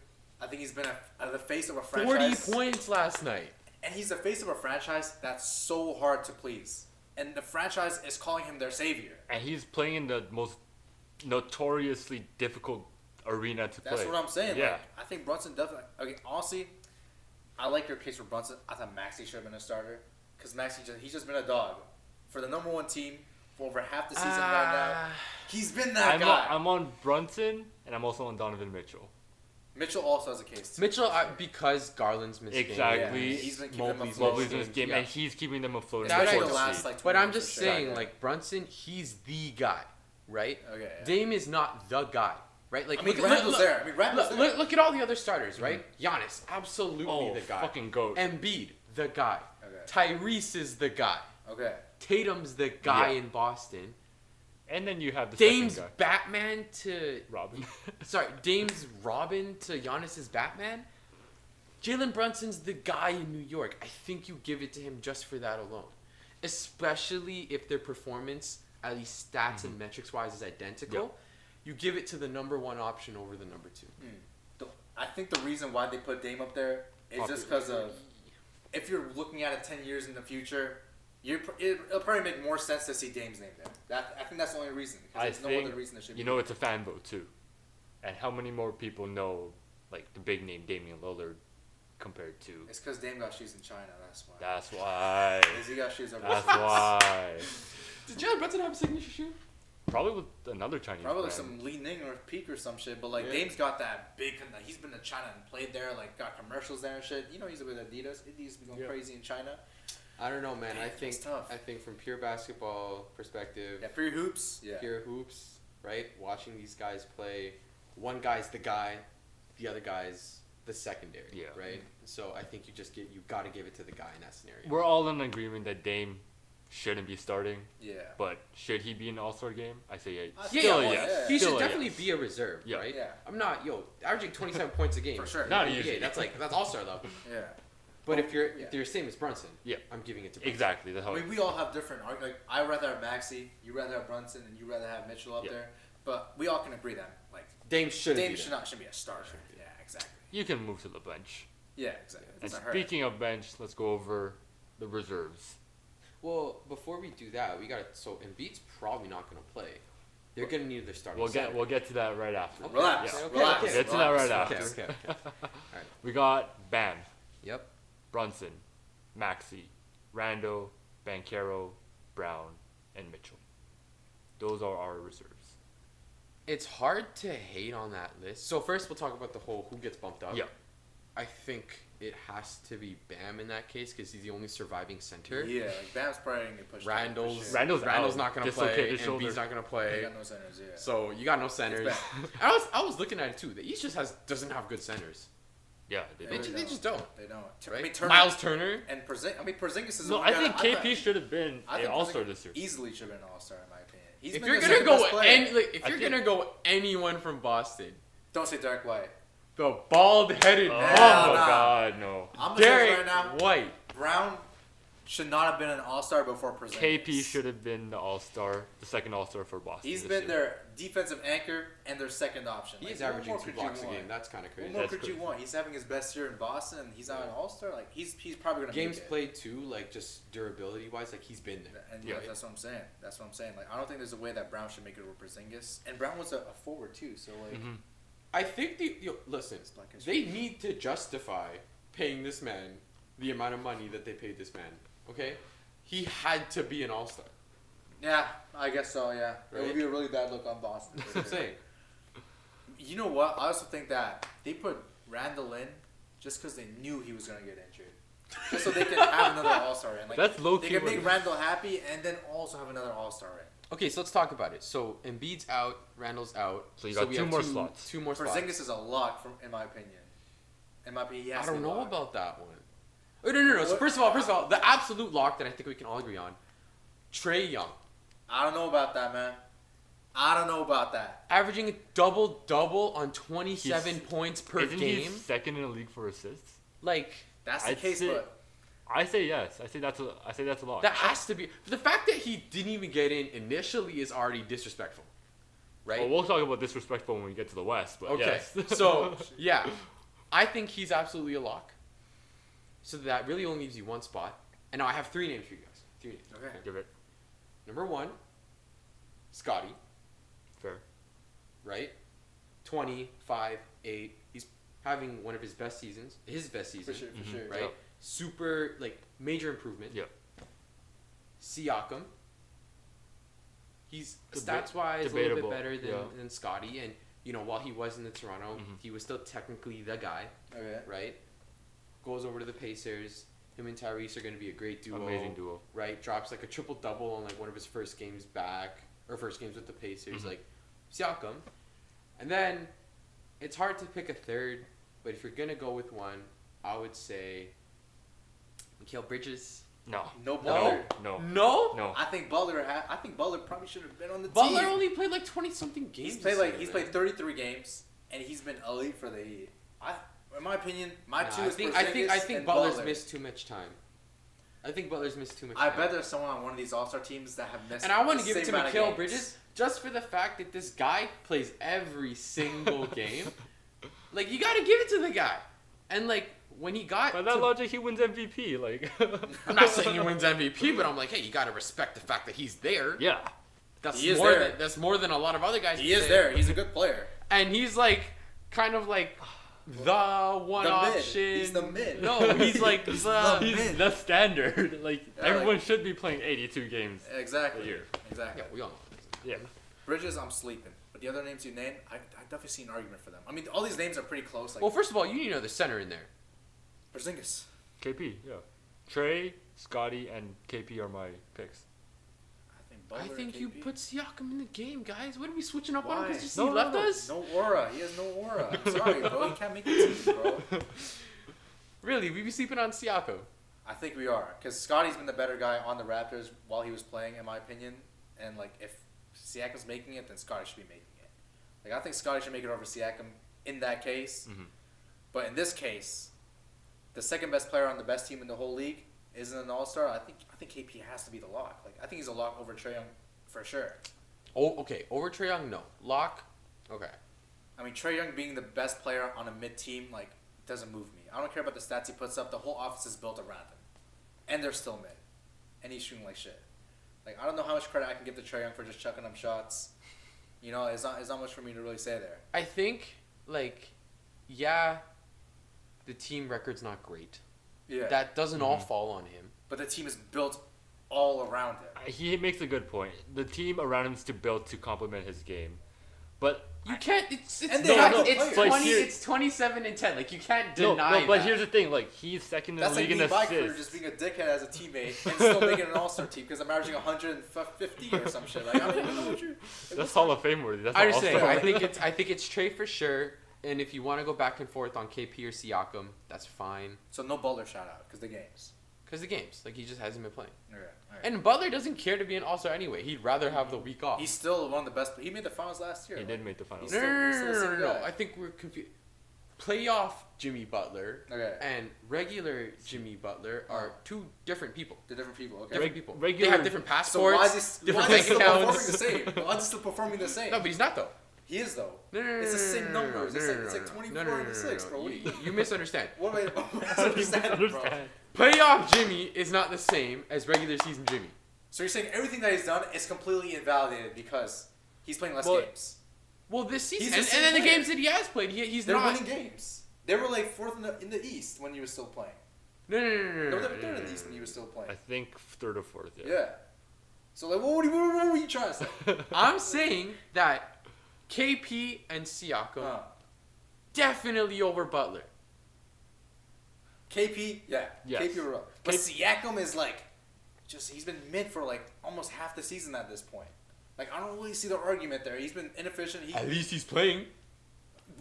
I think he's been the face of a 40 franchise. points last night. And he's the face of a franchise that's so hard to please. And the franchise is calling him their savior. And he's playing in the most notoriously difficult arena to play. That's what I'm saying. Yeah. Like, I think Brunson definitely. Okay, honestly, I like your case for Brunson. I thought Maxey should have been a starter because he's just been a dog for the number 1 team for over half the season right now. He's been that guy. I'm on Brunson, and I'm also on Donovan Mitchell. Mitchell also has a case too. Mitchell, because Garland's missed Exactly. Yeah, he's been keeping them Mobley's afloat. Mobley's in this game, Yeah. and he's keeping them afloat. That Especially I the know. last like 20 But I'm minutes just for sure. saying, like, Brunson, he's the guy, right? Okay. Yeah. Dame is not the guy, right? Like, I mean, look, Randall's there. look at all the other starters, right? Giannis, absolutely Oh, the guy. fucking goat. Embiid, the guy. Okay. Tyrese is the guy. Okay. Tatum's the guy Yeah. in Boston. And then you have the Dame's second guy, Batman to Robin. sorry, Dame's Robin to Giannis's Batman. Jalen Brunson's the guy in New York. I think you give it to him just for that alone. Especially if their performance, at least stats and metrics wise, is identical. Yep. You give it to the number 1 option over the number 2. I think the reason why they put Dame up there is just because of if you're looking at it 10 years in the future, it'll probably make more sense to see Dame's name there. I think that's the only reason. Because I there's no think, other reason it should be. you know, it's a fan vote, too. And how many more people know, like, the big name Damian Lillard compared to... It's because Dame got shoes in China. That's why. That's why. Because he got shoes over That's there. why. Did Jalen Brunson have a signature shoe? Probably with another Chinese Probably like brand. some Li Ning or Peak or some shit. But, like, Yeah. Dame's got that big... He's been to China and played there. Like, got commercials there and shit. You know he's with Adidas. Adidas be going Yeah. crazy in China. I don't know, man. Damn, it's tough. I think from pure basketball perspective, Yeah, pure hoops. Yeah. pure hoops, right? Watching these guys play, one guy's the guy, the other guy's the secondary, Yeah. right? So I think you got to give it to the guy in that scenario. We're all in agreement that Dame shouldn't be starting, Yeah. but should he be an All-Star game? I say yeah. Yeah, Still yeah, a yes. yeah. He Still should a definitely yes. be a reserve, Yeah. right? Yeah. I'm not, averaging 27 points a game. For sure. Not Yeah, easy. that's all-star level. Yeah. But if you're Yeah. the same as Brunson, Yeah. I'm giving it to Brunson. Exactly. That's how. I mean, we all have different arguments. Like, I'd rather have Maxey, you rather have Brunson, and you rather have Mitchell up Yeah. there. But we all can agree that, like, Dame shouldn't Dame be should there. not should be a starter. Yeah, exactly. You can move to the bench. Yeah, exactly. And That's not her. speaking of bench, let's go over the reserves. Well, before we do that, so Embiid's probably not going to play. They're going to need their starting We'll center. get to that right after. Okay. Relax. Yeah. Relax. Okay. Get to that right relax. after. Okay. We got Bam, Yep. Brunson, Maxey, Rando, Banchero, Brown, and Mitchell. Those are our reserves. It's hard to hate on that list. So first, we'll talk about the whole who gets bumped up. Yeah. I think it has to be Bam in that case because he's the only surviving center. Yeah, like Bam's probably gonna get pushed. Randall's Out Randall's out. not going to play. Dislocated And shoulder. Embiid's not going to He play. got no centers. Yeah. So you got no centers. Bam. I was looking at it too. The East just doesn't have good centers. Yeah, they They do. They just don't. They don't. Right? I mean, Turner Miles Turner. and Porzingis is. No, the I guy think that- KP should have been I an think All-Star Porzingis this year. Easily should have been an All-Star in my opinion. He's If been you're the gonna second go best player. if I you're think- gonna go anyone from Boston, Don't say Derek White. The bald-headed Oh Hell my mamba. nah. God, no. I'm gonna say this Derek right now. White. Brown should not have been an all-star before Porzingis. KP should have been the all-star, the second all-star for Boston. He's this been year. their defensive anchor and their second option. He Like, is what averaging more 2 could blocks a you want? game. That's kind of What crazy. more That's could you crazy. want? He's having his best year in Boston. And he's not an all-star. Like he's probably gonna Games make it. played too, like just durability-wise, like he's been there. And Yeah. that's what I'm saying. That's what I'm saying. Like I don't think there's a way that Brown should make it over Porzingis. And Brown was a forward too. So like Mhm. I think listen, It's black history. they need to justify paying this man the amount of money that they paid this man. Okay, he had to be an all-star. yeah, I guess so. Yeah, it Right? would be a really bad look on Boston. That's what I'm saying. You know what? I also think that they put Randall in just because they knew he was gonna get injured, just so they could have another All-Star in. Like That's low they key. can make Randall happy and then also have another All-Star in. Okay, so let's talk about it. So Embiid's out, Randall's out. So you got we two have more slots. Two more spots. Porzingis is a lock, in my opinion. In my opinion, he has I to don't be a know lock. about that one. Oh, no. So What? first of all, the absolute lock that I think we can all agree on, Trae Young, I don't know about that, man. I don't know about that. averaging a double-double on 27 He's- points per Isn't he game. second in the league for assists? Like That's the I'd case, say- but I say yes. I say that's a lot. that has to be. The fact that he didn't even get in initially is already disrespectful, right? Well, we'll talk about disrespectful when we get to the West, but Okay, yes. so yeah, I think he's absolutely a lock. So that really only leaves you one spot, and now I have 3 names for you guys. 3 names. okay. Give it Number 1, Scotty, fair. right? 25, 8. He's having one of his best seasons. His best season, For sure, for Mhm. sure. right? Yeah. Super, like, major improvement. Yeah. Siakam. He's Deba- stats-wise a little debatable, bit better yeah. than Scotty, and you know while he was in the Toronto, Mhm. he was still technically the guy, Okay. right? Goes over to the Pacers. Him and Tyrese are going to be a great duo. Amazing duo. Right? Drops like a triple-double on like one of his first games back, or first games with the Pacers, Mhm. like Siakam. And then it's hard to pick a third, but if you're going to go with one, I would say Mikal Bridges. No. No No. Butler. No. No? No. I think Butler probably should have been on the Butler team. only played like 20-something games. He's played this like year, he's man. played 33 games and he's been elite for the Heat. In my opinion, my Nah, two I is think Porzingis and Butler's Butler. missed too much time. I think Butler's missed too much I time. bet there's someone on one of these All-Star teams that have missed. And I want the to give it to same amount of Mikal games. Bridges just for the fact that this guy plays every single game. Like you got to give it to the guy. And like when he got By that to- logic, he wins MVP. Like. I'm not saying he wins MVP, but I'm like, hey, you got to respect the fact that he's there. Yeah. That's He is more there. that's more than a lot of other guys. He can is say. there. He's a good player. And he's like kind of like the one The mid. option. He's the mid. No, he's like He's the, the He's mid. the standard. Like Yeah, everyone should be playing 82 games Exactly. a year. Exactly. Yeah, we all know. Yeah. Bridges, I'm sleeping. But the other names you named, I definitely see an argument for them. I mean, all these names are pretty close. Like Well, first of all, you need to know the center in there. Porzingis. KP. Yeah. Trey, Scotty, and KP are my picks. I think Butler. I think KP. you put Siakam in the game, guys. What are we switching up on Why? because you see No, no, left no. us? No aura. He has no aura. I'm sorry, bro. He can't make the team, bro. Really, we be sleeping on Siakam. I think we are, because Scotty's been the better guy on the Raptors while he was playing, in my opinion. And like, if Siakam's making it, then Scotty should be making it. Like, I think Scotty should make it over Siakam in that case. Mhm. But in this case, the second best player on the best team in the whole league isn't an All-Star. I think KP has to be the lock. Like, I think he's a lock over Trae Young for sure. Oh, okay. Over Trae Young, no. Lock, okay. I mean, Trae Young being the best player on a mid-team, like, doesn't move me. I don't care about the stats he puts up. The whole offense is built around him. And they're still mid. And he's shooting like shit. Like, I don't know how much credit I can give to Trae Young for just chucking up shots. You know, it's not much for me to really say there. I think, like, yeah, the team record's not great. Yeah. That doesn't all Mhm. fall on him. But the team is built all around him. He makes a good point. The team around him is to build to complement his game, but You can't. It's And they have not, the it's players. 20. Here- It's 27-10. Like you can't no, deny. no. But that. here's the thing: like he's second in That's the like league me in and my career assists. just being a dickhead as a teammate and still making an all-star team because I'm averaging 150 or some shit. Like, I don't even know what you're... That's Hall of Fame worthy. That's I'm not just saying. all-star. I think it's Trey for sure. And if you want to go back and forth on KP or Siakam, that's fine. So no Butler shout-out because the games. Because the games, like he just hasn't been playing. Okay, all right. And Butler doesn't care to be an All-Star anyway. He'd rather have the week off. He's still one of the best. He made the finals last year. He like, did make the finals. He's still- no. the same guy. I think we're confused. playoff Jimmy Butler Okay. and regular Jimmy Butler are two different people. They're different people. Okay. Different people. regular- They have different So passports, why is he, different why is bank he still performing accounts. the same? Why is he still performing the same? No, but he's not though. He is though. No, no, no, It's the no, same no, no, numbers. no, It's no, like- no, it's like no, 24 no, no, and no, 6, no, bro. What do You misunderstand. What am I You misunderstanding, bro? understand. Playoff Jimmy is not the same as regular season Jimmy. So you're saying everything that he's done is completely invalidated because he's playing less Well, games? Well, this season, He's the and same then the player. games that he has played, he's They're not. winning games. They were like 4th in the East when you were still playing. No, no, no, no, They no, were no, like 3rd no, in no, the East when you were still playing. I think 3rd or 4th. Yeah. Yeah. So like, what were you trying to say? I'm saying that KP and Siakam Huh. definitely over Butler. KP, yeah. Yes. KP were up. But Siakam is like, he's been mid for like almost half the season at this point. Like, I don't really see the argument there. He's been inefficient. At least he's playing.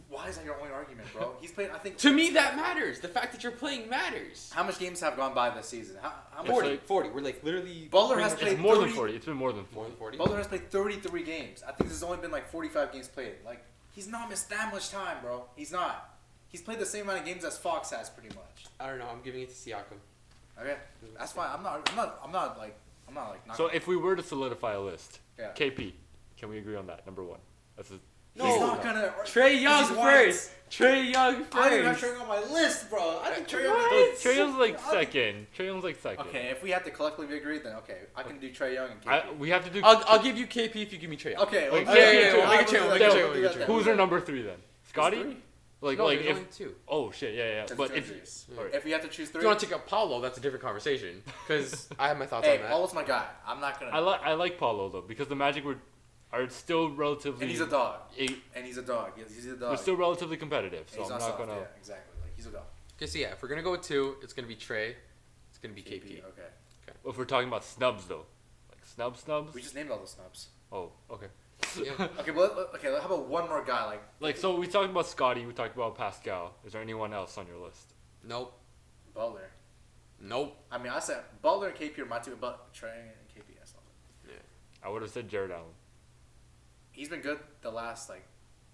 Why is that your only argument, bro? He's playing, I think. To me, that matters. The fact that you're playing matters. How much games have gone by this season? How much? 40. like- 40. We're like literally. Butler has It's played more 30, than 40. It's been more than 40. More than 40. Butler has played 33 games. I think there's only been like 45 games played. Like, he's not missed that much time, bro. He's not. He's played the same amount of games as Fox has, pretty much. I don't know. I'm giving it to Siakam. Okay, that's fine. I'm not like. Not So if we were to solidify a list, Yeah. KP, can we agree on that? Number 1. That's a, he's not gonna. Trey Young he's white. first. Trey Young I didn't have first. Trey Young on my list, bro. I think Trey Young. Well, Trae Young's like second. Trae Young's like second. Okay, if we have to collectively agree, then okay, I can do Trey Young and KP. We have to do. I'll give you KP if you give me Trey Young. Okay, Wait, okay, yeah, okay, we'll make a trade, I'll we'll do make a that, trade, I'll we'll do make a that trade. then. Who's our number 3 then? Scotty? three? Like No, like there's if only two. oh shit yeah. Because But it's if injuries. alright. If we have to choose If three, you want to take up Paulo, that's a different conversation. Because I have my thoughts hey, on that. Paulo's my guy. I'm not gonna. I like Paulo though because the Magic are still relatively and he's a dog. a- And he's a dog. He's a dog. we're still relatively competitive. So he's I'm not not soft. gonna. Yeah, exactly. Like he's a dog. Okay, so yeah, if we're gonna go with 2, it's gonna be Trey. It's gonna be KP. Okay. If we're talking about snubs though, like snubs. We just named all the snubs. Oh okay. Yeah. Okay, well, how about one more guy? Like so we talked about Scotty. We talked about Pascal. Is there anyone else on your list? Nope. Butler. Nope. I mean, I said Butler and KP are my two, but Trey and KP. That's not. I would have said Jared Allen. He's been good the last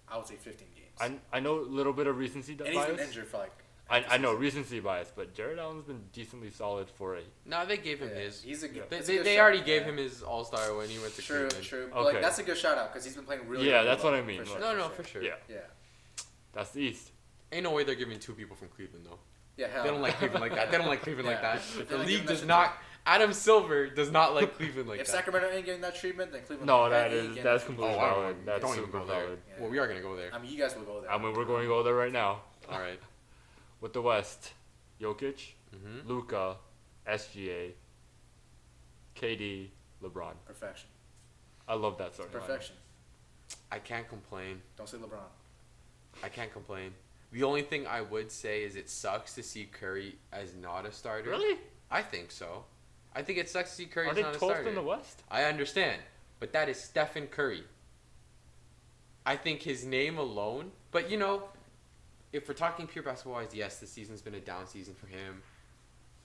I would say 15 games. I know a little bit of recency and he's bias. been injured for I know recency bias, but Jared Allen's been decently solid for a. No, they gave him Yeah, his. he's a good. They, it's a good they shout, already gave yeah. him his All-Star when he went to True, Cleveland. true. But, Okay. that's a good shout out because he's been playing really. Yeah, really that's well, what I mean, For sure, No, for for sure. Yeah, Yeah. that's the East. Ain't no way they're giving 2 people from Cleveland though. Yeah, hell. They don't like Cleveland like that. They don't like Cleveland like Yeah. that. They're The not league giving that does shit not. Adam Silver does not like Cleveland like If that. Sacramento ain't getting that treatment, then Cleveland. No, ain't getting that's that completely Oh, I don't valid. know. That's Don't even super go there. valid. Yeah. Well, we are gonna go there. I mean, you guys will go there. I mean, we're going to go there right now. All right. With the West, Jokic, Mm-hmm. Luka, SGA, KD, LeBron. Perfection. I love that sort of Perfection. I can't complain. Don't say LeBron. I can't complain. The only thing I would say is it sucks to see Curry as not a starter. Really? I think so. I think it sucks to see Curry Are as they not a 12th starter. in the West? I understand, but that is Stephen Curry. I think his name alone, but if we're talking pure basketball-wise, yes, this season's been a down season for him.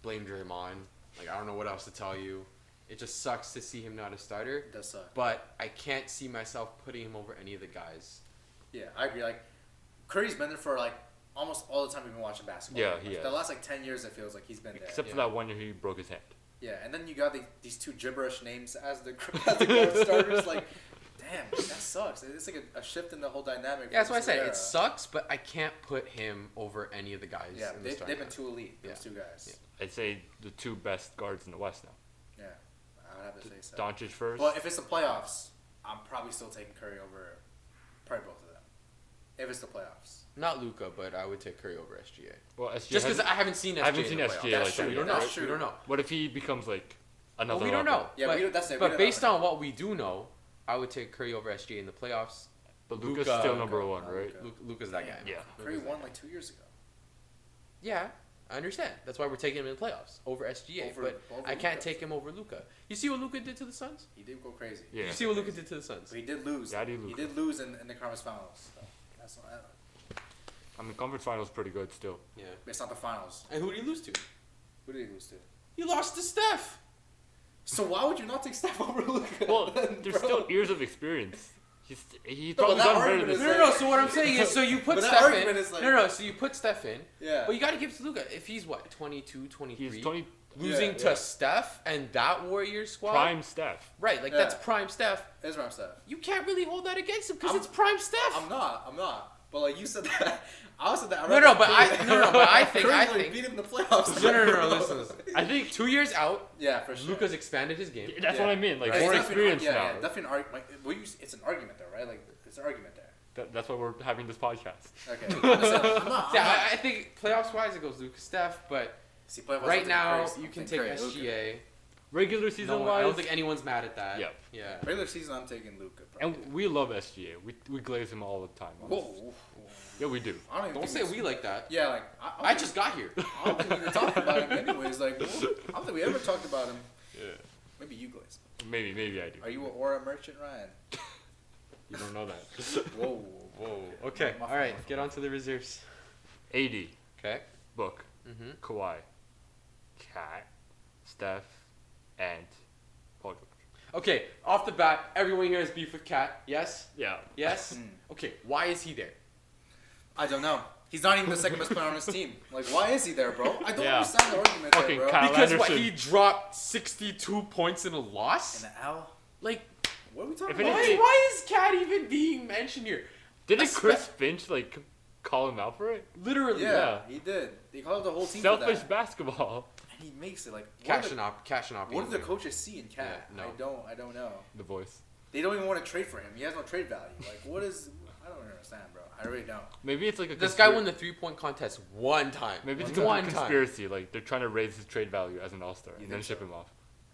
Blame Draymond. Like, I don't know what else to tell you. It just sucks to see him not a starter, It does suck. but I can't see myself putting him over any of the guys. Yeah, I agree. Curry's been there for almost all the time we've been watching basketball. Yeah, he The has. last 10 years, it feels like he's been there. Except for Yeah. that 1 year he broke his hand. Yeah, and then you got these two gibberish names as the guard starters. Damn, that sucks. It's like a shift in the whole dynamic. Yeah, that's from why I this said era. it sucks, but I can't put him over any of the guys. Yeah, in the they've starting been lineup. too elite. Those Yeah. two guys. I'd say the 2 best guards in the West now. Yeah, I would have to say so. Doncic first. Well, if it's the playoffs, I'm probably still taking Curry over probably both of them. If it's the playoffs. Not Luka, but I would take Curry over SGA. Well, SGA Just because hasn't- I haven't seen SGA. I haven't in seen the SGA playoffs. like That's that true. We yet, don't know. That's right? true. We don't know. What if he becomes another Well, we don't level? know. Yeah, but, that's it. but based on what we do know, I would take Curry over SGA in the playoffs. But Luka's Luka- still number Luka. 1, right? Luka. Luka's that guy. Yeah. Curry Luka's that won guy. 2 years ago. Yeah, I understand. That's why we're taking him in the playoffs over SGA. Over but I Luka. can't take him over Luka. You see what Luka did to the Suns? He did go crazy. Yeah. You see what Luka did to the Suns? But he did lose. Daddy He Luka. did lose in the conference finals. So that's not. I mean, conference finals pretty good still. Yeah. It's not the finals. And who did he lose to? Who did he lose to? He lost to Steph. So why would you not take Steph over Luka? Well, there's still years of experience. He's No, but probably that done better argument than is No, no, no. So what I'm saying is, so you put But that Steph argument in. is like- No, no. So you put Steph in. Yeah. But you got to give it to Luka. If he's what, 22, 23, He's 20 losing Yeah, to yeah. Steph and that Warriors squad. prime Steph. Right, like Yeah. that's prime Steph. That's what I'm saying. You can't really hold that against him because I'm- it's prime Steph. I'm not. But like you said that. I also said that. No, no, but I think beat him in the playoffs. no. Listen. I think 2 years out, Yeah, for sure. Luka's expanded his game. that's Yeah. what I mean. Like Right. more It's definitely experience now. Yeah, definitely an argument. It's an argument though, right? Like it's an argument there. That's why we're having this podcast. Okay. I'm just saying, like, I'm not. Yeah, I think playoffs wise it goes Luka Steph, but See, playoffs right I'm now crazy. you can I'm take crazy. SGA. Regular season No, wise, I don't think anyone's mad at that. Yep. Yeah. Regular season, I'm taking Luka. and we love SGA. We glaze him all the time. honestly. Whoa. Yeah, we do. I don't even Don't think say we like that. Yeah, like I just got here. I don't think we were talking about him anyways. Like, I don't think we ever talked about him. Yeah. Maybe you guys. Maybe I do. Are you an Aura merchant, Ryan? You don't know that. Whoa. Whoa. Okay. My All right. fault. Get on to the reserves. AD, Okay. Book, Mm-hmm. Kawhi, Cat, Steph, and Paul George. Okay. Off the bat, everyone here has beef with Cat. Yes. Yeah. Yes. Mm. Okay. Why is he there? I don't know. He's not even the second best player on his team. Like, why is he there, bro? I don't Yeah. understand the argument there, Fucking bro. Kyle Because what Anderson. he dropped 62 points in a loss. And the L? Like, What are we talking If it about? is- why is Cat even being mentioned here? Didn't Espe- Chris Finch call him out for it? Literally. Yeah, he did. They called the whole team Selfish for that. basketball. And he makes it like. Cashing up. What do the coaches see in Cat? Yeah, I don't know. The voice. They don't even want to trade for him. He has no trade value. Like, what is? I don't understand, bro. I really don't. Maybe it's like a. This guy won the 3-point contest one time. Maybe it's one a time. conspiracy. Like they're trying to raise his trade value as an all-star You and then think ship so? him off.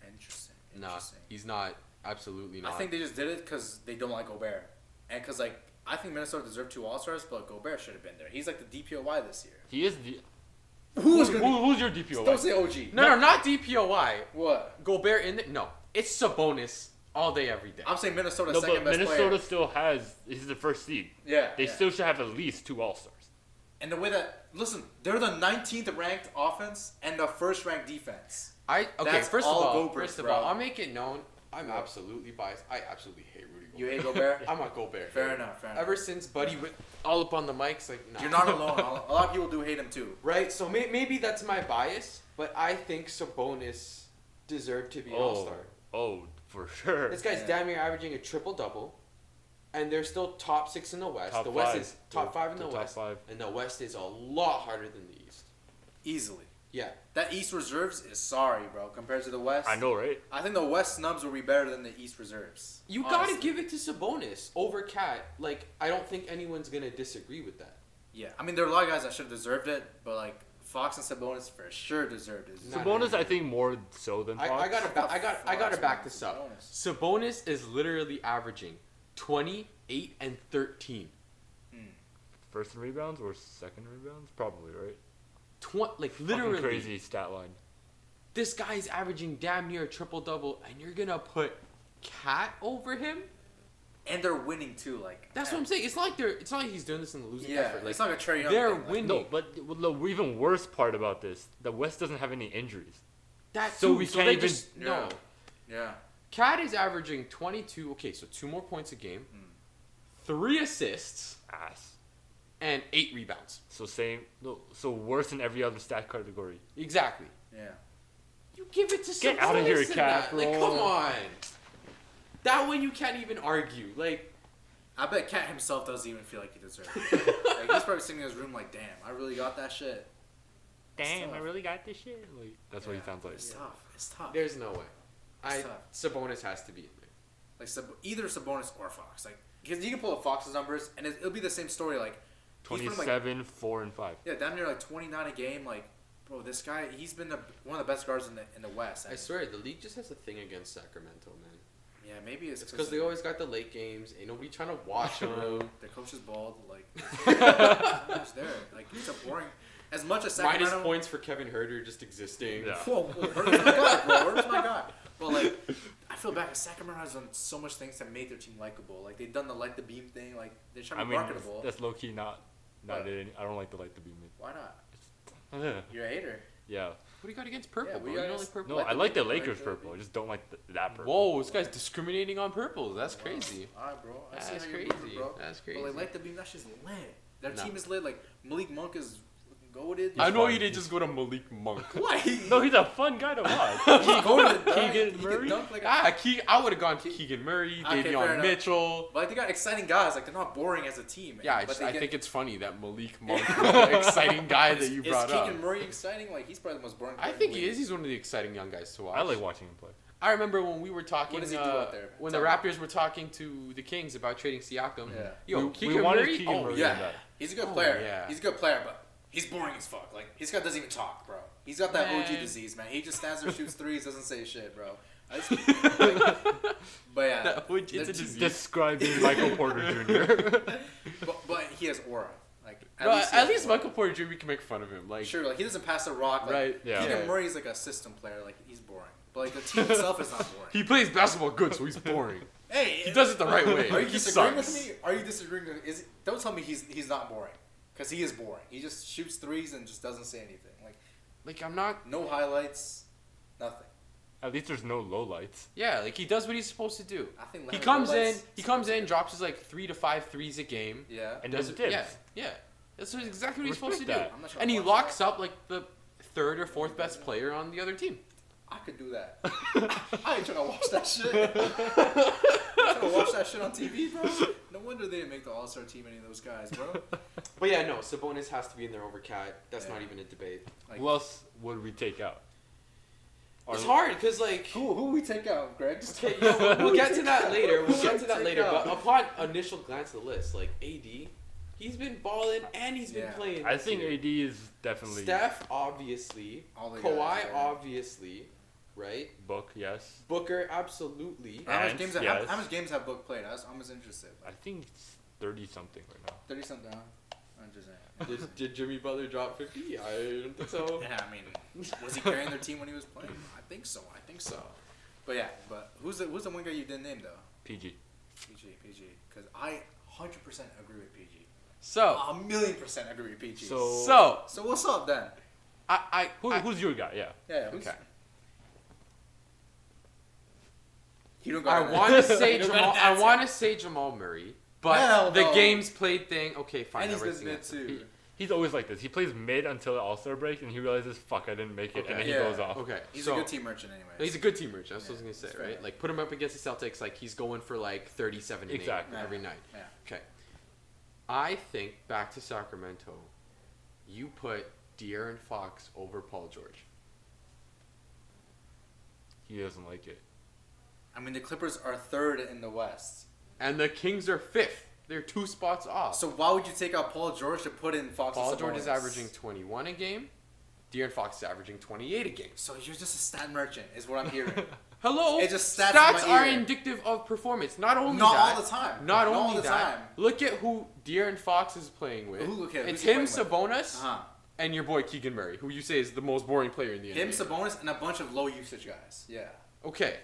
Interesting. Nah, Interesting. he's not. Absolutely not. I think they just did it because they don't like Gobert, and because like I think Minnesota deserved 2 All-Stars, but Gobert should have been there. He's like the DPOY this year. He is the. Who's gonna be? Who's your DPO? Don't say OG. no, not DPOY. What? Gobert in there? No, it's Sabonis all day, every day. I'm saying Minnesota's No, second but best Minnesota player. still has. He's the first seed. Yeah. They yeah. still should have at least 2 all-stars. And the way that they're the 19th ranked offense and the first ranked defense. Okay. That's First of all all, Gobert, bro. I'll make it known. I'm What? absolutely biased. I absolutely hate Rudy Gobert. You hate Gobert? I'm a Gobert. Fair hater. enough. Ever since Buddy went all up on the mics, like, nah. You're not alone. A lot of people do hate him too. Right, so maybe that's my bias, but I think Sabonis deserved to be an All-Star. Oh, for sure. This guy's Yeah. damn near averaging a triple-double, and they're still top 6 in the West. Top the West 5. is top 5 in the Top West, 5. and the West is a lot harder than the East. Easily. Yeah. That East reserves is sorry, bro, compared to the West. I know, right? I think the West snubs will be better than the East reserves. You honestly. gotta give it to Sabonis over Cat. Like, I don't think anyone's gonna disagree with that. Yeah, I mean there are a lot of guys that should have deserved it, but like Fox and Sabonis for sure deserved it. Nah, Sabonis, I think, more so than Fox. I gotta back this up. Sabonis. Sabonis is literally averaging 28 and 13. First in rebounds or second rebounds? Probably, right? Like literally, Fucking crazy stat line. this guy's averaging damn near a triple double, and you're gonna put Cat over him? And they're winning too. Like That's what I'm saying. It's not like he's doing this in the losing Yeah, effort. Like, it's not a Trey Young. they're thing, like, winning. No, but the even worse part about this, the West doesn't have any injuries. that so too. we so can't they even- just Yeah. no. Yeah. Cat is averaging 22. Okay, so 2 more points a game, 3 assists, Ass. and 8 rebounds. So so worse than every other stat category. Exactly. Yeah. You give it to Get outta here, Sabonis in Cat, that. Like, bro. come on. That one you can't even argue. Like, I bet Cat himself doesn't even feel like he deserves it. Like he's probably sitting in his room like, damn, I really got that shit. Damn, tough. I really got this shit. Like that's what he Yeah, sounds like. It's tough. It's tough. there's no way. It's tough. Sabonis has to be in there. Like either Sabonis or Fox. Like because you can pull up Fox's numbers and it'll be the same story. Like he's been, like, 27, 4, and 5. yeah, damn near like 29 a game. Like, bro, this guy, he's been one of the best guards in the West. I swear, the league just has a thing against Sacramento, man. Yeah, maybe it's It's because they always got the late games. Ain't nobody trying to watch them. the coach is bald. Like, who's there? Like, it's a boring. As much as Sacramento. Minus points for Kevin Herter just existing. Yeah. Whoa, where's my guy, bro? Where's my guy? But like, I feel bad. 'Cause Sacramento has done so much things to make their team likable. Like they've done the light the beam thing. Like they're trying I to be mean, marketable. that's low key not What? it. I don't like the light to beam. Why not? Yeah. You're a hater. Yeah. What do you got against purple, Yeah, bro? we You got don't against- like purple? No, I like the purple, right, Lakers the- purple. I just don't like that purple. Whoa, this guy's discriminating on purple. That's crazy. Alright, bro. I see That's how you're crazy. moving, bro. That's But crazy. like the beam, that shit's lit. Their Nah. team is lit. Like Malik Monk is goated. I know fine. you didn't just go to Malik Monk. Why? No, he's a fun guy to watch. He goated. Keegan He Murray? can dunk like a I would have gone Keegan Murray, Okay, fair Davion enough. Mitchell. But like they got exciting guys. Like they're not boring as a team. Yeah, but they I get- think it's funny that Malik Monk is the exciting guy that you brought Is up. Keegan Murray exciting? Like he's probably the most boring. I player in think the he league. is. He's one of the exciting young guys to watch. I like watching him play. I remember when we were talking. What does he do out there? When Tell the me. Raptors were talking to the Kings about trading Siakam. Yeah. Yo, we Keegan wanted Murray. Keegan Oh Murray. yeah. in that. He's a good Oh, player. yeah. He's a good player, but he's boring as fuck. Like he's got doesn't even talk, bro. He's got that OG Man. disease, man. He just stands there, shoots threes, doesn't say shit, bro. I just, like, but yeah, That would- it's the a team- disease. Describing Michael Porter Jr. but he has aura. Like At least, he has aura. Michael Porter Jr. we can make fun of him. Like Sure, like he doesn't pass the rock. Like, Right, yeah. Keegan Yeah. Murray's like a system player. Like he's boring. But like the team itself is not boring. he plays basketball good, so he's boring. Hey, He does it the right way. Are you He disagreeing sucks. with me? Are you disagreeing with me? Don't tell me he's not boring, because he is boring. He just shoots threes and just doesn't say anything. Like I'm not. No highlights, nothing. At least there's no lowlights. Yeah, like he does what he's supposed to do. I think He Leonard comes in. highlights- He comes in, drops his like 3 to 5 threes a game. Yeah. And Does does it? dips. Yeah, yeah. That's exactly what he's supposed to Respect do. that. I'm not sure And he watch locks that. up like the third or fourth best player on the other team. I could do that. I ain't trying to watch that shit. I'm trying to watch that shit on TV, bro. No wonder they didn't make the All-Star team, any of those guys, bro. But yeah, no, Sabonis has to be in there over Cat. That's Yeah. not even a debate. Like, Who else would we take out? It's hard because like. who we take out, Greg? Just Okay, we'll get to that later. We'll get to that Take later. out. But upon initial glance at the list, like AD, he's been balling and he's been Yeah. playing. I this think year. AD is definitely Steph, obviously. All the Kawhi, guys, yeah. obviously. Right? Book, yes. Booker, absolutely. How much And, games? yes. How much games have Book played? I'm just interested. I think it's 30 something right now. 30 something. I'm just saying. Did Jimmy Butler drop 50? I don't think so. Yeah, I mean, was he carrying their team when he was playing? I think so. But yeah, who's the one guy you didn't name though? PG. PG. Because I 100% agree with PG. So, 1,000,000% agree with PG. So- So what's up then? Who's your guy? Yeah. Yeah. Who's, okay. You don't I got want to say You don't Jamal. got I that. want to say Jamal Murray, but Hell the no. games played thing. Okay, fine. And he's never been seen mid it. too. He's always like this. He plays mid until the All-Star break, and he realizes, fuck, I didn't make it, Okay. and then he Yeah. goes off. Okay, He's so a good team merchant anyway. he's a good team merchant. That's what I was Yeah, gonna say, that's right? fair. Like put him up against the Celtics, like he's going for like 37 and 8 Exactly. every night. Yeah. Okay, I think back to Sacramento, you put De'Aaron Fox over Paul George. He doesn't like it. I mean, the Clippers are third in the West. And the Kings are 5th. They're 2 spots off. So why would you take out Paul George to put in Fox? Paul and George is Sabonis? averaging 21 a game. De'Aaron Fox is averaging 28 a game. So you're just a stat merchant, is what I'm hearing. Hello. It just stats in my are ear. indicative of performance. Not only Not that, all the time. Not Not only all the that. time. Look at who De'Aaron Fox is playing with. Okay, it's who's he him, playing Sabonis, Uh-huh. and your boy Keegan Murray, who you say is the most boring player in the Him, NBA. Sabonis, and a bunch of low usage guys. Yeah. Okay.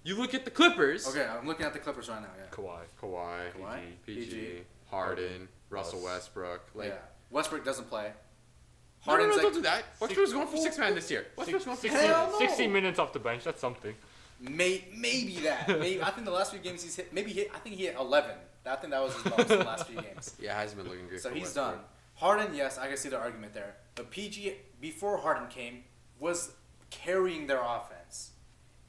You look at the Clippers. Okay, I'm looking at the Clippers right now. Yeah. Kawhi. Kawhi, Kawhi, PG, Harden, Russell Russ. Westbrook. Like, Yeah. Westbrook doesn't play. no, Harden's don't like do that. Westbrook's going for 6-man this year. Westbrook's going for 60, 6-man. Hell no. 60 minutes off the bench, that's something. maybe that. Maybe I think the last few games he's hit. I think he hit 11. I think that was his most in the last few games. Yeah, it hasn't been looking good So for he's Westbrook. done. Harden, yes, I can see the argument there. But PG before Harden came was carrying their offense,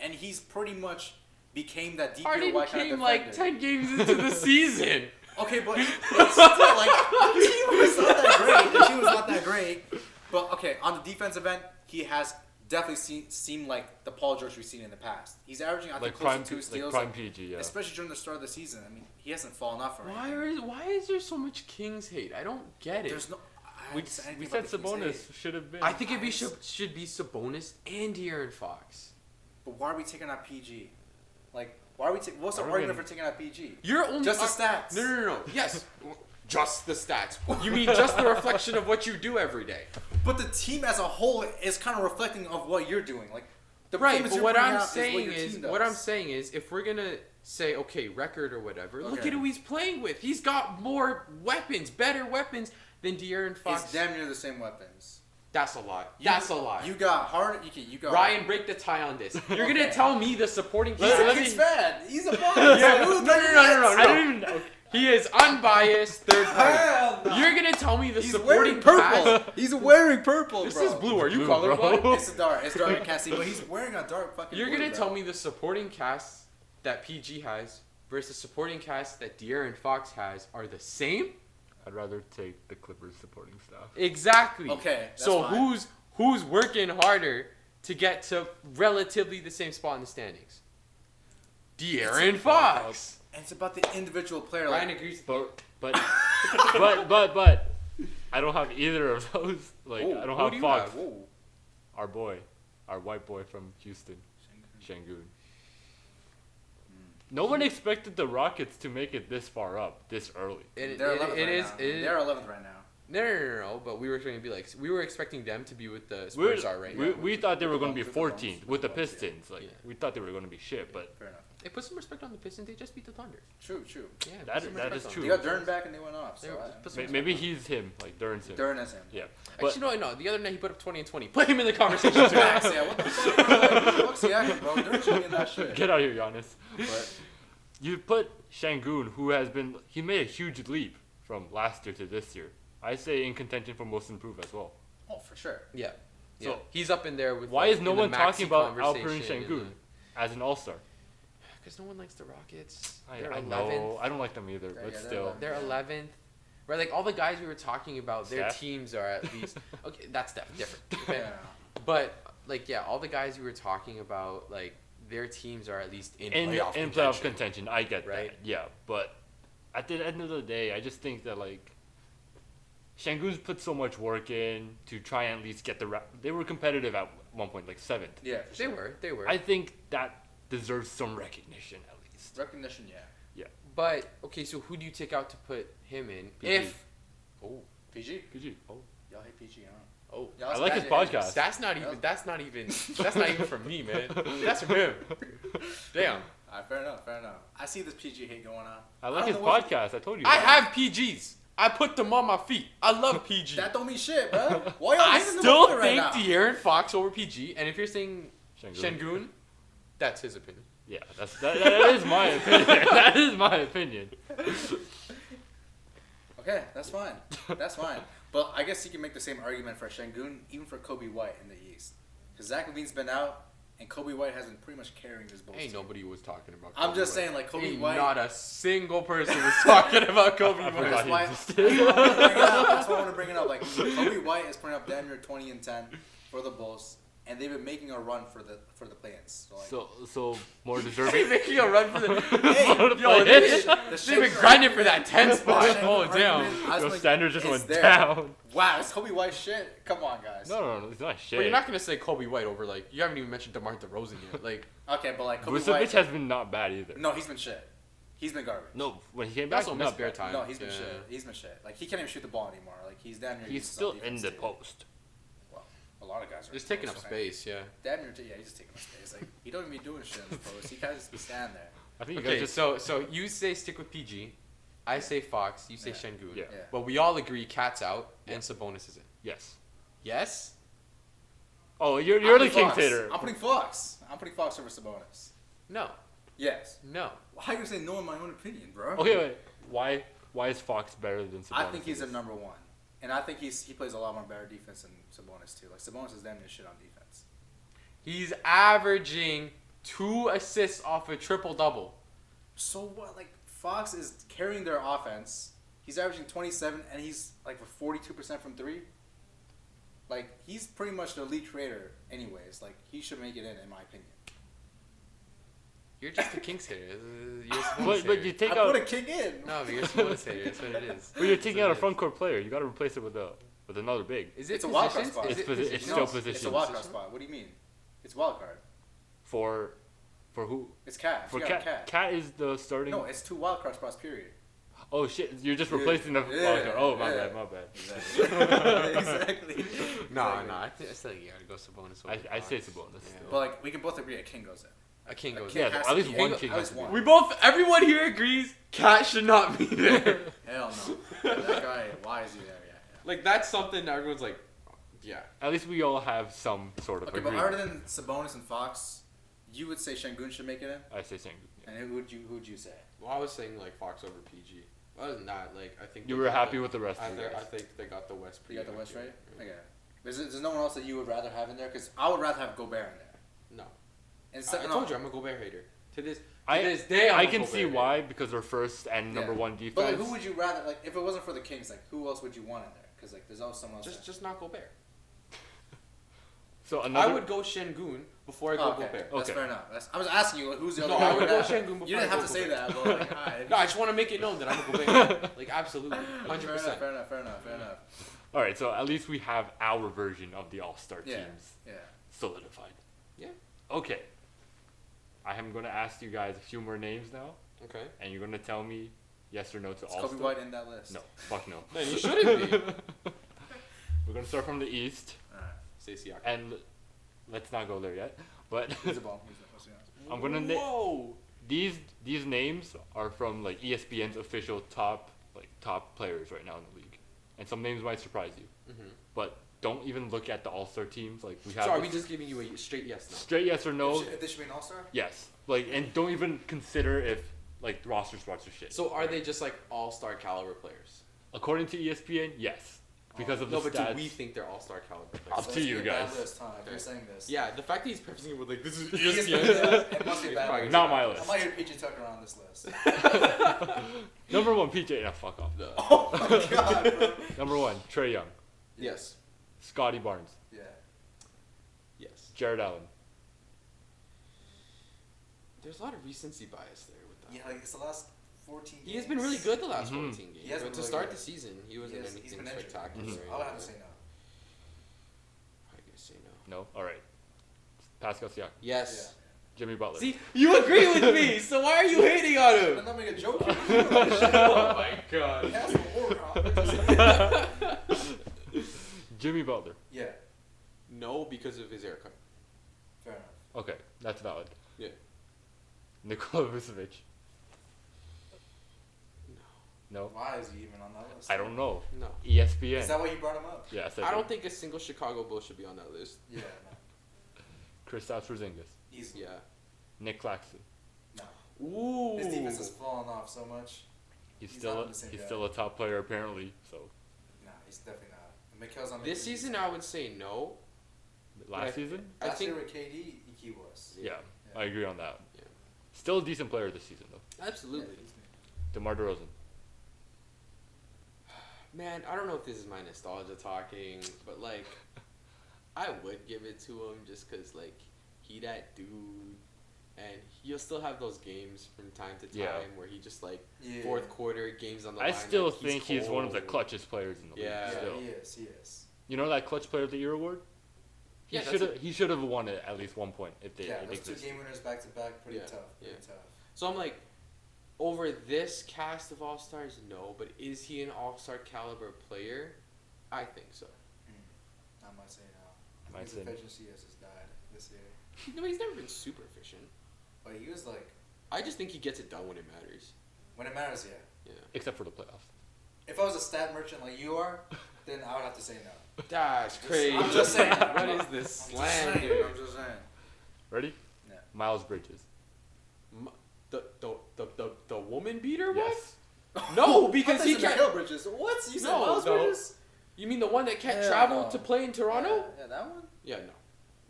and he's pretty much became that DPOY Harden kind came of like defender. 10 games into the season. Okay, but it's still like the team was not that great. The team was not that great. But okay, on the defensive end, he has definitely seemed like the Paul George we've seen in the past. He's averaging I think Like close prime, to 2 like steals, prime PG, yeah. especially during the start of the season. I mean, he hasn't fallen off or Why anything. is there so much Kings hate? I don't get it. There's no. I We, haven't said anything we about said the Kings' hate. Sabonis should have been. I think it should be Sabonis and De'Aaron Fox. But why are we taking out PG? Like, why are we? What's the I don't argument get for taking out PG? You're only Just the stats. No. Yes, just the stats. You mean just the reflection of what you do every day? But the team as a whole is kind of reflecting of what you're doing. Like, the Right, performance but you're what putting I'm out is saying your is, team does. what I'm saying is, if we're gonna say okay, record or whatever, look Okay. at who he's playing with. He's got more weapons, better weapons than De'Aaron Fox. It's damn near the same weapons. That's a lie. That's a lie. You got hard. You got Ryan, break the tie on this. You're Okay. gonna tell me the supporting He's cast. a Kings fan. He's a Bucks. Yeah, Who's no. I don't even know. He is unbiased third party. Hell no. You're gonna tell me the He's supporting wearing purple. cast. He's wearing purple, This bro. is blue. Are you Blue, bro. colorblind? It's dark. It's dark. I can't see, but he's wearing a dark fucking. You're blue, gonna bro. tell me the supporting cast that PG has versus supporting cast that De'Aaron Fox has are the same? I'd rather take the Clippers supporting staff. Exactly. Okay, that's So fine. who's working harder to get to relatively the same spot in the standings? De'Aaron Fox. And it's about the individual player. Ryan Like, agrees. But I don't have either of those. Like Whoa, I don't who have do you Fox. have? Our boy, our white boy from Houston, Şengün. No one expected the Rockets to make it this far up this early. they're 11th It right is. now. It is. They're 11th right now. No. But we were expecting to be like we were expecting them to be with the We, Spurs are right now. we thought they were going to be With the Bucks, 14th with with the the Bucks, yeah. Pistons. Like Yeah. we thought they were going to be shit, but Fair enough. Hey, put some respect on the Pistons. They just beat the Thunder. True. Yeah, That- put some that respect is on true. They them. got Dern back and they went off. So They- I, put some maybe respect on he's him. Like Dern's him. Dern is him. Yeah, them. but Actually, no. The other night he put up 20 and 20. Put him in the conversation too. Facts, yeah. What the fuck? What's the acting, bro? Dern should be in that shit. get out of here, Giannis. But You put Şengün, who has been he made a huge leap from last year to this year. I say in contention for most improved as well. oh, for sure. Yeah. So, Yeah. He's up in there with. Why like, is no in the one talking Maxey about Alperen conversation Şengün as an all-star? Because no one likes the Rockets. I They're 11th. know. I don't like them either, Yeah, but they're still. 11th. They're 11th. Right, like all the guys we were talking about, their Steph? teams are at least okay. That's different. Okay, Yeah. but like yeah, all the guys we were talking about, like their teams are at least in in playoff in contention. playoff contention. I get Right? that. Yeah, but at the end of the day, I just think that like Şengün's put so much work in to try and at least get the. They were competitive at one point, like 7th. Yeah, for sure. They were. I think that deserves some recognition at least. Recognition, yeah. But okay, so who do you take out to put him in? PG. If oh PG? PG. Oh, Y'all hate PG, huh? oh, Y'all I like his stand your podcast. that's not even that's not even from me, man. That's from him. Damn. Alright, fair enough. I see this PG hate going on. I like don't his know what- podcast. I told you. I that. have PGs. I put them on my feet. I love PG. That don't mean shit, bro. Why y'all I hating them still on it right think now? De'Aaron Fox over PG, and if you're saying Şengün. Şengün, that's his opinion. Yeah, that is my opinion. That is my opinion. Okay, that's fine. That's fine. But I guess you can make the same argument for Şengün, even for Kobe White in the East. Because Zach LaVine's been out, and Kobe White has been pretty much carrying this Bulls Ain't team. nobody was talking about. I'm Kobe just White. saying, like, Kobe Ain't White. not a single person was talking about Kobe I White. forgot That's he why, existed. that's why I want to bring it up. Like, Kobe White is putting up damn near 20 and 10 for the Bulls, and they've been making a run for the play-ins. So, like, So more They deserving. making a run for the. Hey, yo, play-ins. they've been grinding for that 10 spot. Shaq Oh argument, damn. I was Your like, standard just it's went there. down. Wow, it's Kobe White shit. Come on, guys. No, it's not shit. But you're not gonna say Kobe White over like you haven't even mentioned DeMar DeRozan yet. Like Okay, but like Kobe Vucevic White. has been not bad either. No, he's been shit. He's been garbage. No, when he came that's back, what not missed spare bad. time. No, he's been Yeah. shit. He's been shit. Like he can't even shoot the ball anymore. Like he's damn near. He's useless still on in defense, the too. post. Well, a lot of guys are. Just in the taking up post, space, yeah. Damn near. Yeah, he's just taking up space. Like he don't even be doing shit in the post. He kind of just stand there. I think you Okay, guys just so you say stick with PG, I say Fox, you say Yeah. Şengün. Yeah. Yeah. But we all agree Cat's out Yeah. and Sabonis is in. yes. Yes? Oh, you're I'm the putting Kings Fox. hater. I'm putting Fox. I'm putting Fox over Sabonis. No. Yes. No. How you gonna say no in my own opinion, bro? Okay, wait. Why is Fox better than Sabonis? I think he's a in this? number one, and I think he plays a lot more better defense than Sabonis too. Like Sabonis is damn near shit on defense. He's averaging 2 assists off a triple double. So what? Like Fox is carrying their offense. He's averaging 27, and he's like for 42% from three. Like he's pretty much the lead creator, anyways. Like he should make it in my opinion. You're just a Kings hater. You're a Sabonis But hater. you take I out. put a kick in. No, but you're a Sabonis hater. That's what it is. But you're taking That's out a what it front court player. You got to replace it with another big. is. Is it It's a wild card positions? spot. Is It's it posi- it's positions? still It's positions. a wild card spot. What do you mean? It's wild card. For who? It's Cat. For You got Cat. Cat is the starting. No, it's 2 wild card spots. Period. Oh shit! You're just Yeah. replacing the. Yeah, Oh my yeah. bad. My bad. Exactly. No, Exactly. no. I still think you gotta go Sabonis. over I say Fox. Sabonis. Yeah. But like we can both agree a king goes in. A King goes. King Yeah, has at to least be- one at king least has to be. one. We both, everyone here agrees, Cat should not be there. Hell no. That guy. Why is he there? Yeah. Like that's something that everyone's like, Yeah. At least we all have some sort of Okay, but agreement. other than Sabonis and Fox, you would say Şengün should make it in? I say Sengun. Yeah. And who'd you say? Well, I was saying like Fox over PG. Other than that, like I think You they were got happy the- with the rest I of the think, I guys. think they got the West. You got the pretty West right? accurate. Okay. There's no one else that you would rather have in there? Because I would rather have Gobert in there. No. Instead, I told you I'm a Gobert hater. To this day, I I'm a can Gobert see hater. why, because they're first and number Yeah. one defense. But like, who would you rather, like, if it wasn't for the Kings, like, who else would you want in there? Because, like, there's always someone else. Just not Gobert. So another. I would go Şengün before I go okay. Gobert. That's Okay. fair enough. I was asking you, like, who's the other No, guy I you would would go have? Şengün before You I didn't go have to say Gobert. that, but like, alright. No, I just want to make it known that I'm a Gobert hater. Like absolutely, 100%. Fair enough. All right, so at least we have our version of the All-Star Yeah. teams Yeah. solidified. Yeah. Okay. I am going to ask you guys a few more names now, Okay. and you're going to tell me yes or no to Is All-Star. Kobe White in that list? No, fuck no. Then you shouldn't be. We're going to start from the East, Alright. Say Siakam. and let's not go there yet. But Who's the ball? What's the answer? I'm going to Whoa. these names are from like ESPN's official top players right now in the league, and some names might surprise you. Mm-hmm. But don't even look at the All-Star teams. Like we have So are we just giving you a straight yes no? straight yes or no. If this should be an all-star? Yes. Like, and don't even consider if like the roster spots are shit. So are they just like all-star caliber players? According to ESPN, yes, because of the No, but stats. do we think they're all-star caliber Up players? So to it's you gonna be a bad guys. list, huh, if you're saying this. Yeah, the fact that he's prefacing it with like this is ESPN, it must be It's bad. probably list. Not my I list. might hear PJ Tucker on this list. Number one, PJ. Nah, fuck off. No. Oh my god, bro. Number one, Trey Young, Yes. Scotty Barnes, Yeah. Yes. Jared Allen. There's a lot of recency bias there with that. Yeah, like it's the last 14 He has been really good the last Mhm. 14 games. He has But been to really start good. the season, he wasn't He's anything been injured. spectacular. Mhm. I would have to say no. I'm gonna say no. No. All right. Pascal Siakam, Yes. Jimmy Butler. See, you agree with me, so why are you hating on I'm him? not making a joke here. Oh my god. He has some aura. Jimmy Butler. Yeah, No, because of his haircut. fair enough. Okay, that's valid. Yeah. Nikola Vucevic. No. Why is he even on that list? I don't know. No. ESPN. Is that why you brought him up? Yes, I don't think a single Chicago Bull should be on that list. Yeah, Kristaps Porzingis, no. Easily. Yeah. Nick Claxton. No. Ooh. His defense has fallen off so much. He's He's still not a, the same he's guy. still a top player apparently. So Nah, he's definitely not. And Mikel's on This season, I would say no. last I- season, I Last think year with KD, he was. yeah, Yeah. I agree on that. Yeah. Still a decent player this season though. Absolutely. DeMar DeRozan. Man, I don't know if this is my nostalgia talking, but like, I would give it to him just cause like he that dude, and he'll still have those games from time to time Yeah. where he just like Yeah. fourth quarter games on the I line. still like, think he's one of the cold. clutchest players in the Yeah. league. Yeah, Still, he is. you know that clutch player of the year award? Yeah, He should have won it at least one point if they Yeah, it those two existed. game winners back to back, pretty Yeah, tough. Pretty yeah. tough. So I'm like, over this cast of all stars, no, but is he an all-star caliber player? I think so. I might say no. Might His say no. efficiency has just died this year. No, he's never been super efficient. But he was like, I just think he gets it done when it matters. when it matters, yeah. Yeah. Except for the playoffs. If I was a stat merchant like you are, then I would have to say no. That's crazy. I'm just saying. What is this I'm just saying. slander? I'm just saying. Ready? Yeah. Miles Bridges. The woman beater one? Yes. No, because he can't. can't. Mikel Bridges. What? You said No, Miles no. Bridges? You mean the one that can't Hell travel no. to play in Toronto? Yeah, that one? Yeah, no.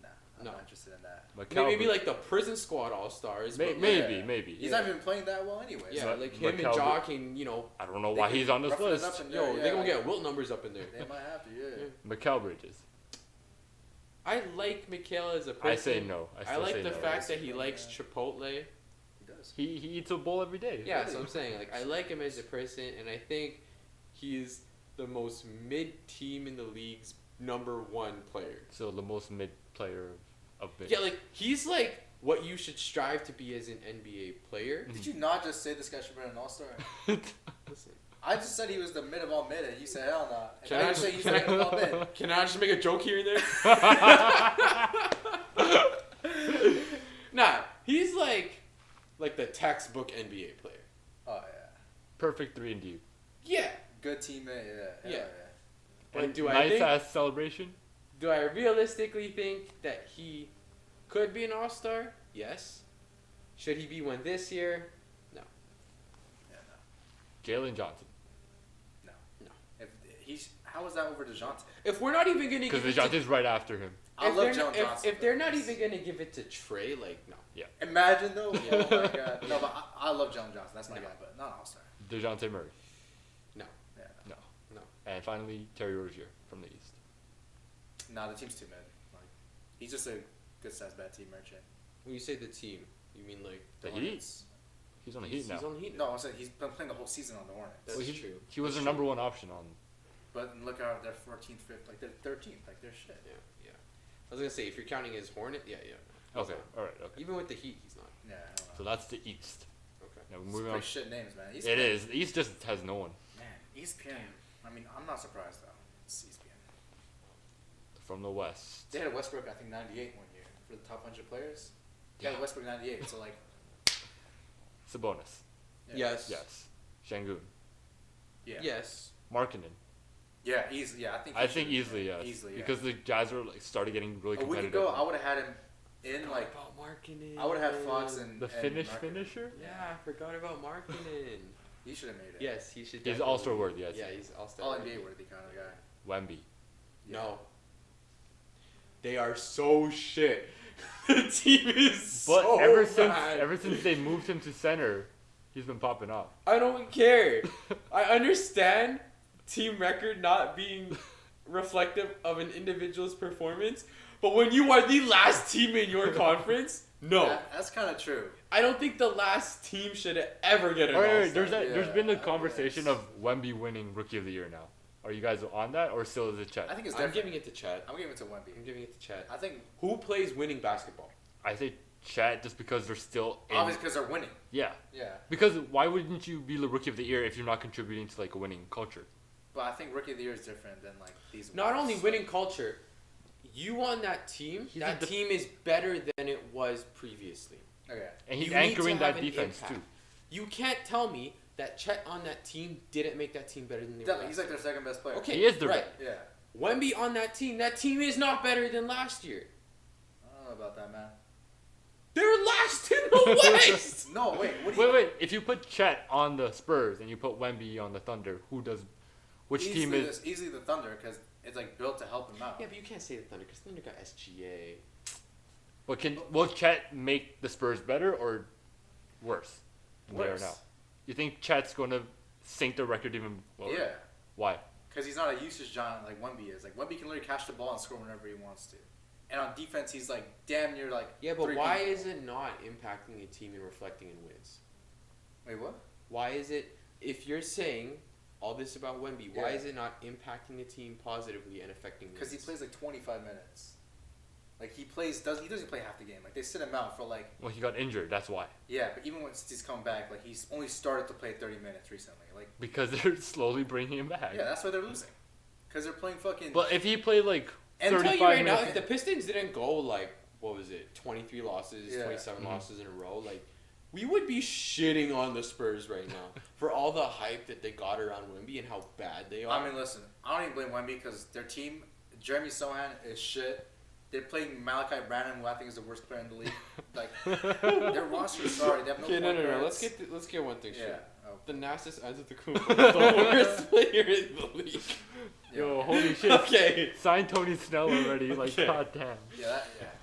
Nah, I'm No. not interested in that. Maybe like the prison squad all stars. Maybe, Yeah. maybe. He's Yeah. not even playing that well anyway. Yeah, But like him and Mikal- Jock can, you know, I don't know They why could he's on this roughen it list. up in yo, there, they yeah, gonna like, get Wilt numbers up in there. They might have to, yeah. Mikal Bridges. I like Mikhail as a person. I say no. I I still like say the no. fact that he Yeah. likes Chipotle. He does. He eats a bowl every day. Yeah, Really? so I'm saying like I like him as a person, and I think he's the most mid-team in the league's #1 player. So the most mid player of mid. Yeah, like he's like what you should strive to be as an NBA player. Did you not just say this guy should be an all-star? Listen, I just said he was the mid of all mid, and you said hell no. And Can now I you just- say he's can the I- mid of all mid. can I just make a joke here and there? Nah, he's like the textbook NBA player. Oh yeah, Perfect 3 and D. Yeah, good teammate. Yeah. Yeah. Yeah. But And do I nice think- ass celebration. Do I realistically think that he could be an all-star? Yes. Should he be one this year? No. Yeah, Jalen Johnson. no. No. If he's how is that over DeJounte? If we're not even gonna Because give it to, DeJounte's right after him. I if love they're Jalen not, Johnson. if they're not even gonna give it to Trey, like no. Imagine though. Yeah. Oh my god. No, but I love Jalen Johnson. That's my No. guy, but not All Star. DeJounte Murray. No. Yeah. No. No. And finally, Terry Rozier from the East. Nah, the team's too mid. Like, he's just a good size bad team merchant. When you say the team, you mean like The Heat? Hornets. He's on the he's Heat now. on the Heat. No, I'm saying he's been playing the whole season on the Hornets. That's Well, he, true. He was That's the true. number one option on. But look out, they're 14th, 5th, like they're 13th, like they're shit. Yeah, yeah. I was gonna say if you're counting his Hornet, yeah. Okay, He's not. all right, okay. Even with the Heat, he's not. Yeah, I don't know. So that's the East. Okay. Now It's moving pretty on. shit names, man. It is. The East just has no one. Man, ESPN. I mean, I'm not surprised though. It's ESPN. From the West. They had Westbrook, I think 98 one year for the top 100 players. They had Westbrook 98, so like. Sabonis. Yeah. Yes. Yes. Şengün. Yeah. Yes. Markkinen. Yeah, easily. Yeah, I think. I he think should- easily, yes. Easily, yeah. Because the Jazz are like started getting really a week competitive. ago, I would have had him in like. Forgot about Markkinen. I would have had Fox and the and Finnish Markkanen. finisher. Yeah, I forgot about Markkinen. He should have made it. Yes, he should. He's definitely- all-star worthy, yes. Yeah, he's all-star. All worthy. NBA worthy kind of guy. Wemby. No. They are so shit. The team is But so bad. ever since they moved him to center, he's been popping off. I don't care. I understand team record not being reflective of an individual's performance, but when you are the last team in your conference, no. That's kind of true. I don't think the last team should ever get an All right, all-star. there's been the Yeah, conversation yes. of Wemby winning Rookie of the Year now. Are you guys on that, or still is it Chet? I think it's I'm different. giving it to Chet. I'm giving it to Wemby. I'm giving it to Chet. I think Who plays winning basketball? I say Chet just because they're still in. obviously because they're winning. Yeah, Yeah, because why wouldn't you be the Rookie of the Year if you're not contributing to like a winning culture? but I think Rookie of the Year is different than like these. Not ones. only winning culture, you on that team, He's that a team is better than it was previously. Okay. And he's You need to anchoring have that an defense impact. too. You can't tell me that Chet on that team didn't make that team better than they were. Definitely, he's last like their second best player. Okay, He is the right. Yeah. Wemby on that team is not better than last year. I don't know about that, man. They're last in the West. No, wait. What do you? Wait. If you put Chet on the Spurs and you put Wemby on the Thunder, who does? Which team is? easily the Thunder because it's like built to help them out. Yeah, but you can't say the Thunder because Thunder got SGA. But will Chet make the Spurs better or worse than they are Worse. now? You think Chet's going to sink the record even lower? Yeah. Why? Because he's not a usage giant like Wemby is. Like Wemby can literally catch the ball and score whenever he wants to. And on defense, he's like damn near like. Yeah, but 3 why people. is it not impacting a team and reflecting in wins? Wait, what? Why is it, if you're saying all this about Wemby, why Yeah. is it not impacting the team positively and affecting wins? Because he plays like 25 minutes. Like he doesn't play half the game. Like they sit him out for like. Well, he got injured. That's why. Yeah, but even since he's come back, like he's only started to play 30 minutes recently. Like Because they're slowly bringing him back. yeah, that's why they're losing. Because they're playing fucking. But if he played like And I'm 35 telling you right now, minutes, if the Pistons didn't go like, what was it, 23 losses, Yeah. 27 Mhm. losses in a row, like, we would be shitting on the Spurs right now for all the hype that they got around Wemby and how bad they are. I mean, listen, I don't even blame Wemby because their team, Jeremy Sohan is shit. They're playing Malachi Branham, who I think is the worst player in the league. Like their roster, sorry, they have no. okay, no. point Let's guards. let's get one thing Yeah. straight. Oh. The Nasus Antetokounmpo is the worst player in the league. yo, holy shit. Okay. Sign Tony Snell already. Like, Okay. goddamn. Yeah.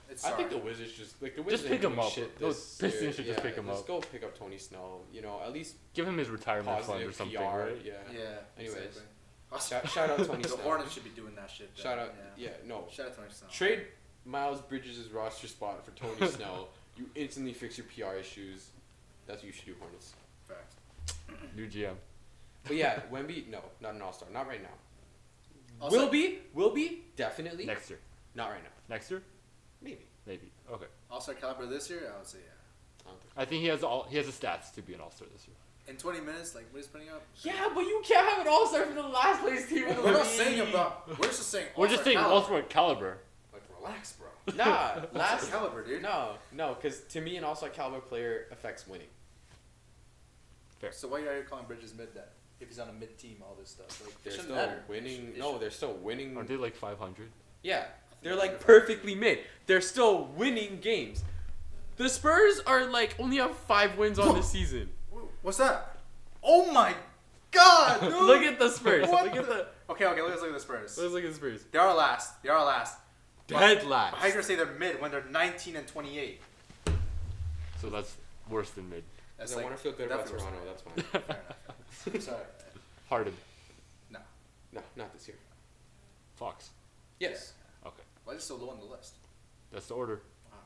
It's. I Sorry. think the Wizards just the Wizards Just pick ain't him doing up. shit Those this Pistons year. should just pick him Let's up. go pick up Tony Snell. You know, at least Give him his retirement fund positive or something, PR. right? Yeah. Yeah. Anyways. Exactly. Shout out Tony The Snell. Hornets should be doing that shit. Then. Shout out. Yeah. Yeah. No. Shout out Tony Snell. Trade Miles Bridges' roster spot for Tony Snell. You instantly fix your PR issues. That's what you should do, Hornets. Facts. New GM. But yeah, Wemby, no, not an all-star. Not right now. Also- Will be, definitely. Next year. Not right now. Next year? Maybe. Maybe. Okay. All-Star caliber this year, I would say yeah. I don't think. I think he has the stats to be an all-star this year. In 20 minutes, like what he's putting up. Yeah, but you can't have an all-star for the last place team in the We're not league. saying about. We're just saying. We're just saying all-star all-star caliber. Like relax, bro. Nah, All-star last. caliber, dude. No, because to me, an all-star caliber player affects winning. So why are you calling Bridges mid then? If he's on a mid team, all this stuff. Like, it They're shouldn't still matter. winning. It No, should- they're still winning. Aren't they like 500? Yeah, They're like perfectly mid. They're still winning games. The Spurs are like only have 5 wins on the season. What's that? Oh my God, dude. Look at the Spurs. What Look at the. Okay, let's look at the Spurs. Let's look at the Spurs. They are last. Dead last. How are you gonna say they're mid when they're 19 and 28? So that's worse than mid. That's I like, want to feel good about definitely Toronto. worse That's fine. than that. Fair enough. Sorry. Harden. No. No, not this year. Fox. Yes. Okay. Why is it so low on the list? That's the order. Wow.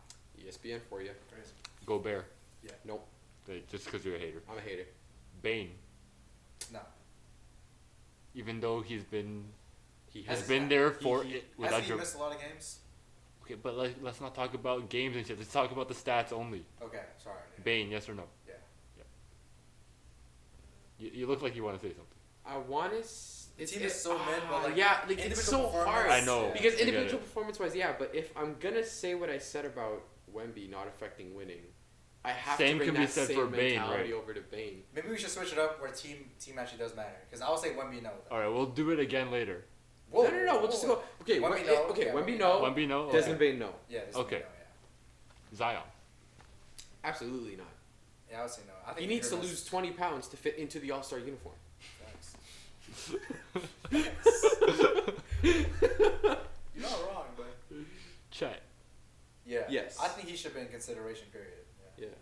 ESPN for you. Crazy. Gobert. Nope. Just because you're a hater. I'm a hater. Bane. No. Even though he's been He has has. been there for it without Hasn't he your. missed a lot of games? Okay, but let's not talk about games and shit. Let's talk about the stats only. Okay, sorry. Yeah. Bane, yes or no? Yeah. You look like you want to say something. I want to. The team is so mid, but like yeah, like it's individual so hard. performance, I know. yeah. Because I get individual it. performance wise, yeah, but if I'm gonna say what I said about Wemby not affecting winning, I have Same to bring can be that said same for Bane, mentality right? over to Bane. Maybe we should switch it up where team actually does matter. Because I would say Wemby no. All right, we'll do it again later. Whoa, No. We'll just go. Okay, Wemby Wemby no. okay, Yeah, Wemby Wemby no. Wemby no. Okay. Desmond Bane no. Yeah. This Okay. Wemby no, Zion. Absolutely not. yeah. Yeah, I would say no. I think He needs to you're lose 20 pounds to fit into the All-Star uniform. Thanks. You're not wrong, but Chet. yeah. Yes. I think he should be in consideration. Period. Yeah. Yeah.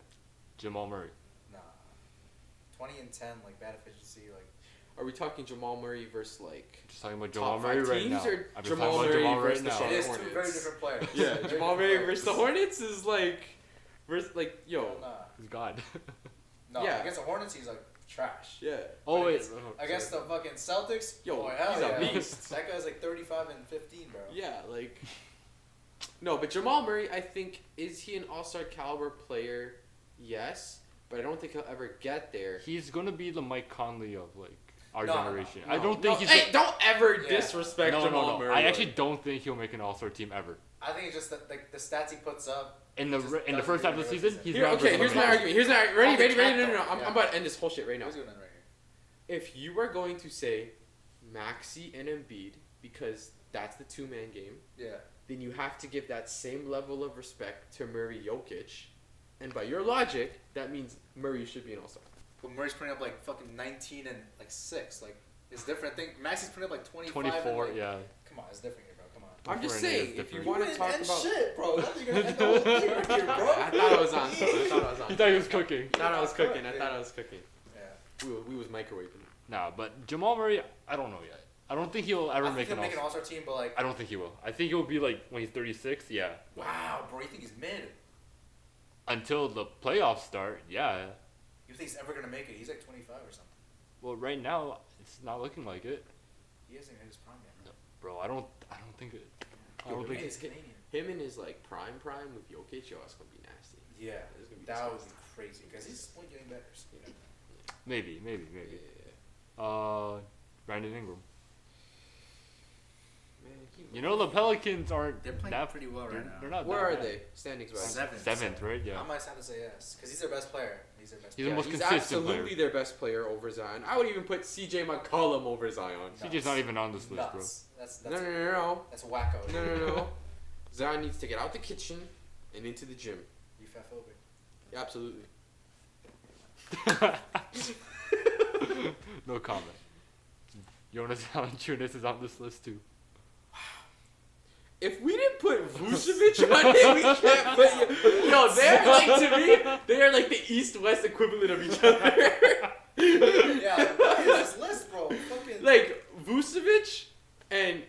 Jamal Murray. Nah. 20 and 10, like bad efficiency, like. Are we talking Jamal Murray versus like Just talking about top Jamal 5 Murray right teams now. or I'm just Jamal talking about Murray Jamal right versus the now. It Charlotte is two Hornets? very different players. Yeah, Very Jamal different Murray players. versus the Hornets is like versus like yo. Nah. He's God. No, Yeah. against the Hornets, he's like trash. Yeah. Oh wait. Against the fucking Celtics, Yo, oh, hell he's a yeah. beast. That guy's like 35 and 15, bro. Yeah, like no, but Jamal Murray, I think, is he an All-Star caliber player? Yes, but I don't think he'll ever get there. He's gonna be the Mike Conley of like our No, no, generation. no, I don't think he's. Hey, don't ever Yeah. disrespect no, Jamal no, no. Murray. I actually like- don't think he'll make an All-Star team ever. I think it's just that like the stats he puts up. In he the just in the doesn't first half of really the season, represent. he's Here, not. okay, really here's my good. argument. Here's my ready, On the ready, ready. cap, No, though, I'm yeah. about to end this whole shit right now. Who's doing that right here? If you are going to say Maxey and Embiid because that's the 2-man game, Yeah. then you have to give that same level of respect to Murray Jokic, and by your logic, that means Murray should be an All-Star. But Murray's putting up like fucking 19 and like 6. Like it's different. I think Maxi's putting up like 25. 24, and, like, yeah. Come on, it's different here, bro. Come on. I'm just Different, it saying, is if you different. want to didn't talk end about, shit, bro. That's you're gonna end the whole thing right here, bro. I thought I was on. You thought he was cooking. I thought I was cooking. I Yeah. thought I was cooking. Yeah. We was microwaving. Nah, but Jamal Murray, I don't know yet. I don't think he'll ever I think make he'll an make an All-Star. All-Star team, but like, I don't think he will. I think he'll be like when he's 36. Yeah. wow, bro, you think he's mid? Until the playoffs start, yeah. You think he's ever gonna make it? He's like 25 or something. Well, right now it's not looking like it, He hasn't hit his prime yet, bro. bro. I don't think it. I don't Yeah, think. He's Canadian. Him in his like prime with Jokic, yo, it's gonna be nasty. Yeah, It's gonna be that would be disgusting. crazy because he's only getting better. So, you know. Maybe. Yeah. Brandon Ingram. Man, You know the Pelicans aren't. They're playing that, pretty well they're, right now. They're not. Where that are bad. they standings wise? Seventh, Right? Yeah. I might have to say yes because he's their best player. He's their best He's player. the most he's consistent absolutely player. their best player over Zion. I would even put CJ McCollum over Zion. CJ's not even on this list, bro. Nuts. That's No. That's wacko. No. Zion needs to get out the kitchen and into the gym. You fat phobic. Yeah, absolutely. No comment. Jonas Valanciunas is on this list too. If we didn't put Vucevic on it, we can't put you. Yo, they're like, to me, they are like the East-West equivalent of each other. Yeah, what is this list, bro? Fucking. Like, Vucevic and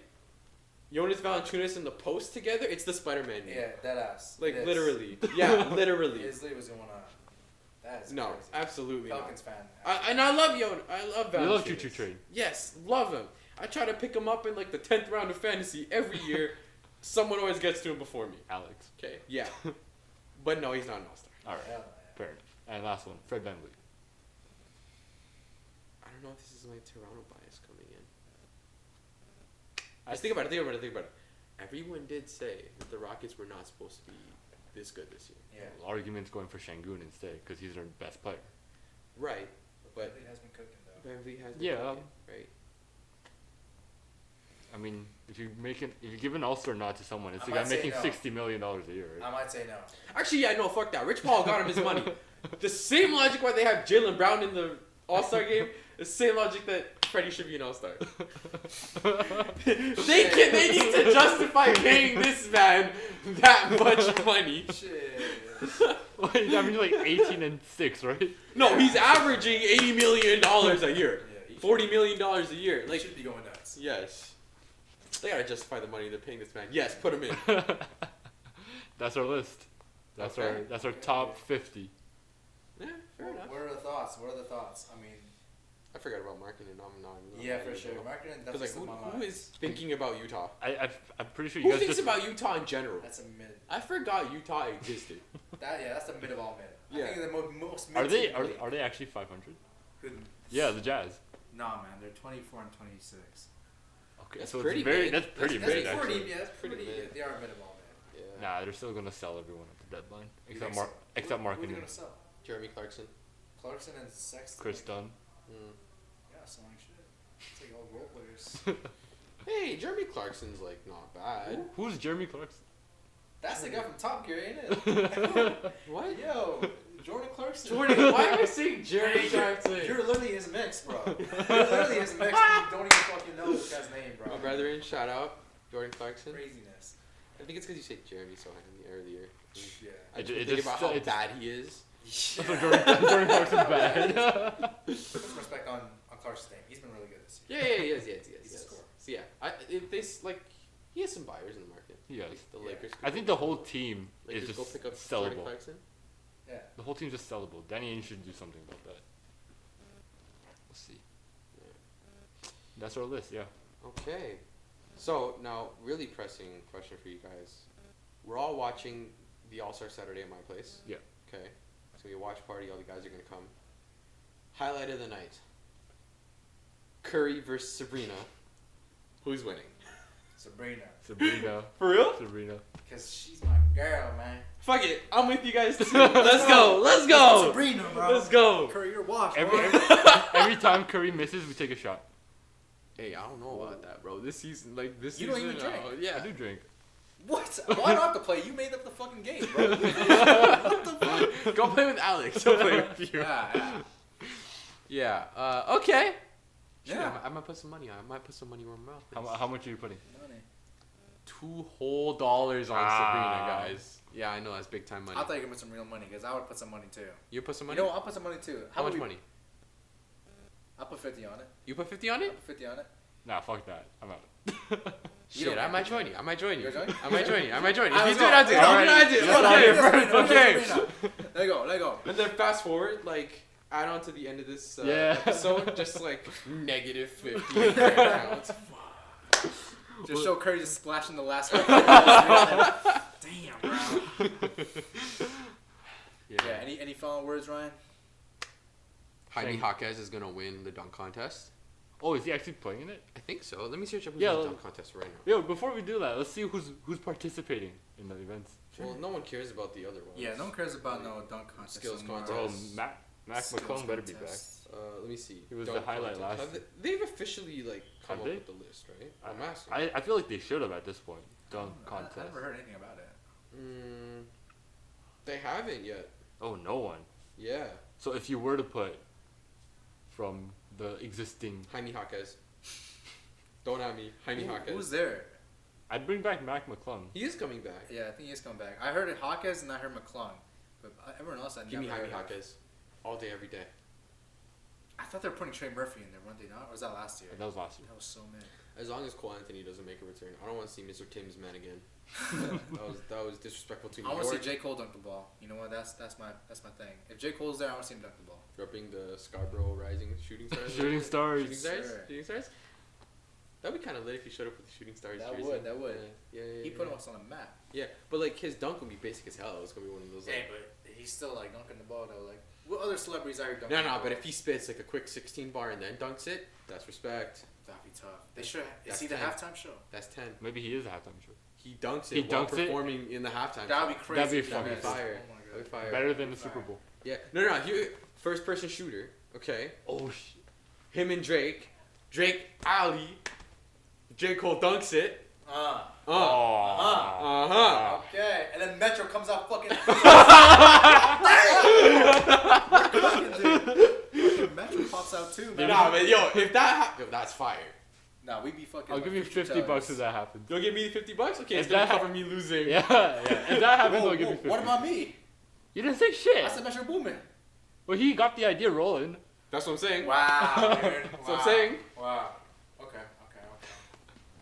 Jonas Valanciunas in the post together, it's the Spider-Man meme. Yeah, dead ass. Like, It is. literally. Yeah, literally. His literally was going on. That is No, crazy. absolutely not. Pelicans fan. And I love Yon. I love Valanciunas. You love Choo Choo Train. Yes, love him. I try to pick him up in like the 10th round of fantasy every year. Someone always gets to him before me. Alex. Okay, yeah. But no, he's not an all-star. All right. Hell yeah. Fair enough. And last one, Fred VanVleet. I don't know if this is my Toronto bias coming in. Just think about it. Everyone did say that the Rockets were not supposed to be this good this year. Yeah. Arguments going for Şengün instead because he's their best player. Right, but He has been cooking though. VanVleet has been Yeah. cooking, right? I mean, if you give an All-Star nod to someone, it's I the guy might say making no. $60 million a year, right? I might say no. Actually, yeah, no, fuck that. Rich Paul got him his money. The same logic why they have Jaylen Brown in the All-Star game, the same logic that Freddie should be an All-Star. They need to justify paying this man that much money. Shit. Wait, I mean, like 18 and 6, right? No, he's averaging $80 million a year. Yeah, $40 million a year. Like, Like, should be going nuts. yes. They gotta justify the money they're paying this man. Yes, put him in. That's our list. Okay. That's our top 50. Yeah, fair enough. What are the thoughts? What are the thoughts? I mean, I forgot about marketing. I'm not. yeah, for sure. Marketing Because definitely like, slipped my who mind. is thinking about Utah? I'm pretty sure you Who guys thinks just about Utah in general? That's a mid. I forgot Utah existed. That's the mid of all mid. Yeah. I think the most mid. are they team in the league. are they actually 500? Who- Yeah, the Jazz. Nah, man, they're 24 and 26. Okay, That's so pretty it's very mid. that's pretty That's mid pretty, actually. yeah, that's Pretty pretty. mid. They are mid of all mid. Yeah. Nah, they're still gonna sell everyone at the deadline You except think so? except Who are Marketing. they gonna sell? Jeremy Clarkson. Clarkson and Sexton. Chris Dunn. Mm. Yeah, selling shit. It's like all role players. Hey, Jeremy Clarkson's like not bad. Who's Jeremy Clarkson? That's the guy from Top Gear, ain't it? What? Yo, Jordan Clarkson. Jordan, why am I saying Jeremy Clarkson? You're literally his mix, bro. You're literally his mix. And you don't even fucking know this guy's name, bro. My brethren, shout out Jordan Clarkson. Craziness. I think it's because you said Jeremy so heavily earlier. Yeah. I just It think just- about how it just- bad he is. So Jordan Clarkson's bad. Put some respect on Clarkson's name. He's been really good this year. Yeah, he is. He's a scorer. So yeah, he has some buyers in the market. He has. Like the Yeah. Lakers. I think the whole team Lakers is go just pick up Jordan sellable. Clarkson. Yeah. The whole team's just sellable. Danny Ainge should do something about that. We'll see. That's our list, yeah. Okay. So now, really pressing question for you guys. We're all watching the All-Star Saturday at my place. Yeah. Okay. It's gonna be a watch party. All the guys are gonna come. Highlight of the night. Curry versus Sabrina. Who's winning? Sabrina. Sabrina. For real? Sabrina. Because she's my girl, man. Fuck it. I'm with you guys too. Let's go. Let's go. Sabrina, bro. Let's go. Curry, you're washed, Every time Curry misses, we take a shot. Hey, I don't know about that, bro. This season, like this You season. don't even drink. Yeah. I do drink. What? Why do I have to play? You made up the fucking game, bro. What the fuck? Go play with Alex. He'll play with you. Yeah. Yeah. Okay. Shit, Yeah. I might put some money on. I might put some money where my mouth is. How much are you putting? $2 whole on Ah. Sabrina, guys. Yeah, I know that's big time money. I thought you could put some real money because I would put some money too. You put some money. You know what? I'll put some money too. How much about we- money? I'll put 50 on it. You put 50 on I'll it? put 50 on it. Nah, fuck that. I'm out. You Shit, don't I have might to join you. I might join you. You're joining? I might join you. I might join you. Alright, If you let's do it, go. I'll do it. Alright, If you do it, let's I'll do go. it. Let's go. Okay. Let go. Let go. And then fast forward, like, add on to the end of this Yeah. episode, just like negative 50 in bank accounts. Just show Curry just splashing the last one. Damn, bro. Yeah. Any final words, Ryan? Jaime Thank- Jaquez is gonna win the dunk contest. Oh, is he actually playing in it? I think so. Let me search up who's Yeah, in the let- dunk contest right now. Yo, before we do that, let's see who's participating in the events. Well, no one cares about the other ones. Yeah, no one cares about no dunk contest. Skills anymore. contest. Bro, Mac Skills McClung better be back. contest. Let me see. He was Dunk the highlight contest. last- Have they've officially like come Have up they? with the list, right? I'm asking. I feel like they should have at this point. Dunk I contest. never heard anything about it. They haven't yet. Oh, no one. Yeah. So if you were to put from the existing, Jaime Jaquez. Don't at me. Jaime Jaquez. Who's there? I'd bring back Mac McClung. He is coming back. Yeah, I think he's coming back. I heard it Hawkes and I heard McClung, but everyone else I Give me never Jaime heard of. Jaquez. All day, every day. I thought they were putting Trey Murphy in there, weren't they not? Or was that last year? That was last year. That was so mad. As long as Cole Anthony doesn't make a return, I don't want to see Mr. Tim's man again. that was disrespectful to New I want to see York. J. Cole dunk the ball. You know what? That's my thing. If J. Cole's there, I want to see him dunk the ball. Dropping the Scarborough Rising Shooting Stars. Shooting stars. Shooting Stars. Sure. Shooting Stars. That'd be kind of lit if he showed up with the Shooting Stars That jersey. would, that would. Yeah. He put us on the map. Yeah, but like his dunk would be basic as hell. It was gonna be one of those. Hey, Like, but he's still like dunking the ball though. Like, what other celebrities are you dunking? no, the no. ball? But if he spits like a quick 16 bar and then dunks it, that's respect. that'd be tough. They should. Is That's he the 10. halftime show? That's 10. Maybe he is a halftime show. He dunks it He while dunks it? performing in the halftime. That'd be show. crazy. That'd be if he fucking does. fire. Oh my That'd be god. fire. Better than the Fire. Super Bowl. Yeah. No. He, first person shooter. Okay. Oh shit. Him and Drake. Drake, Ali. J. Cole dunks it. Oh. Okay, and then Metro comes out fucking. Fucking Metro pops out too, man. Nah, man, yo, if that yo, that's fire. Nah, we be fucking. I'll like give you future $50 tellers. if that happens. You'll give me the $50? Okay, If it's gonna that ha- cover me losing. Yeah, yeah. If that happens, Whoa, I'll give whoa, you 50. what about me? You didn't say shit. I said Metro Boomin. Well, he got the idea rolling. That's what I'm saying. Wow, dude. That's what I'm saying. Wow. Okay.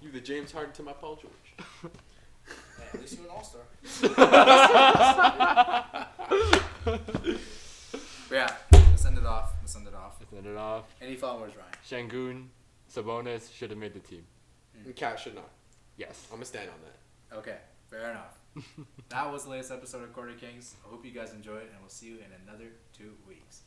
You the James Harden to my Paul George. Hey, at least you're an all-star. But yeah, let's end it off. Let's end it off. Any followers, Ryan? Shangoon, Sabonis should have made the team. And Cat should not. Yes. I'm gonna stand on that. Okay, fair enough. That was the latest episode of Quarter Kings. I hope you guys enjoyed, and we'll see you in another 2 weeks.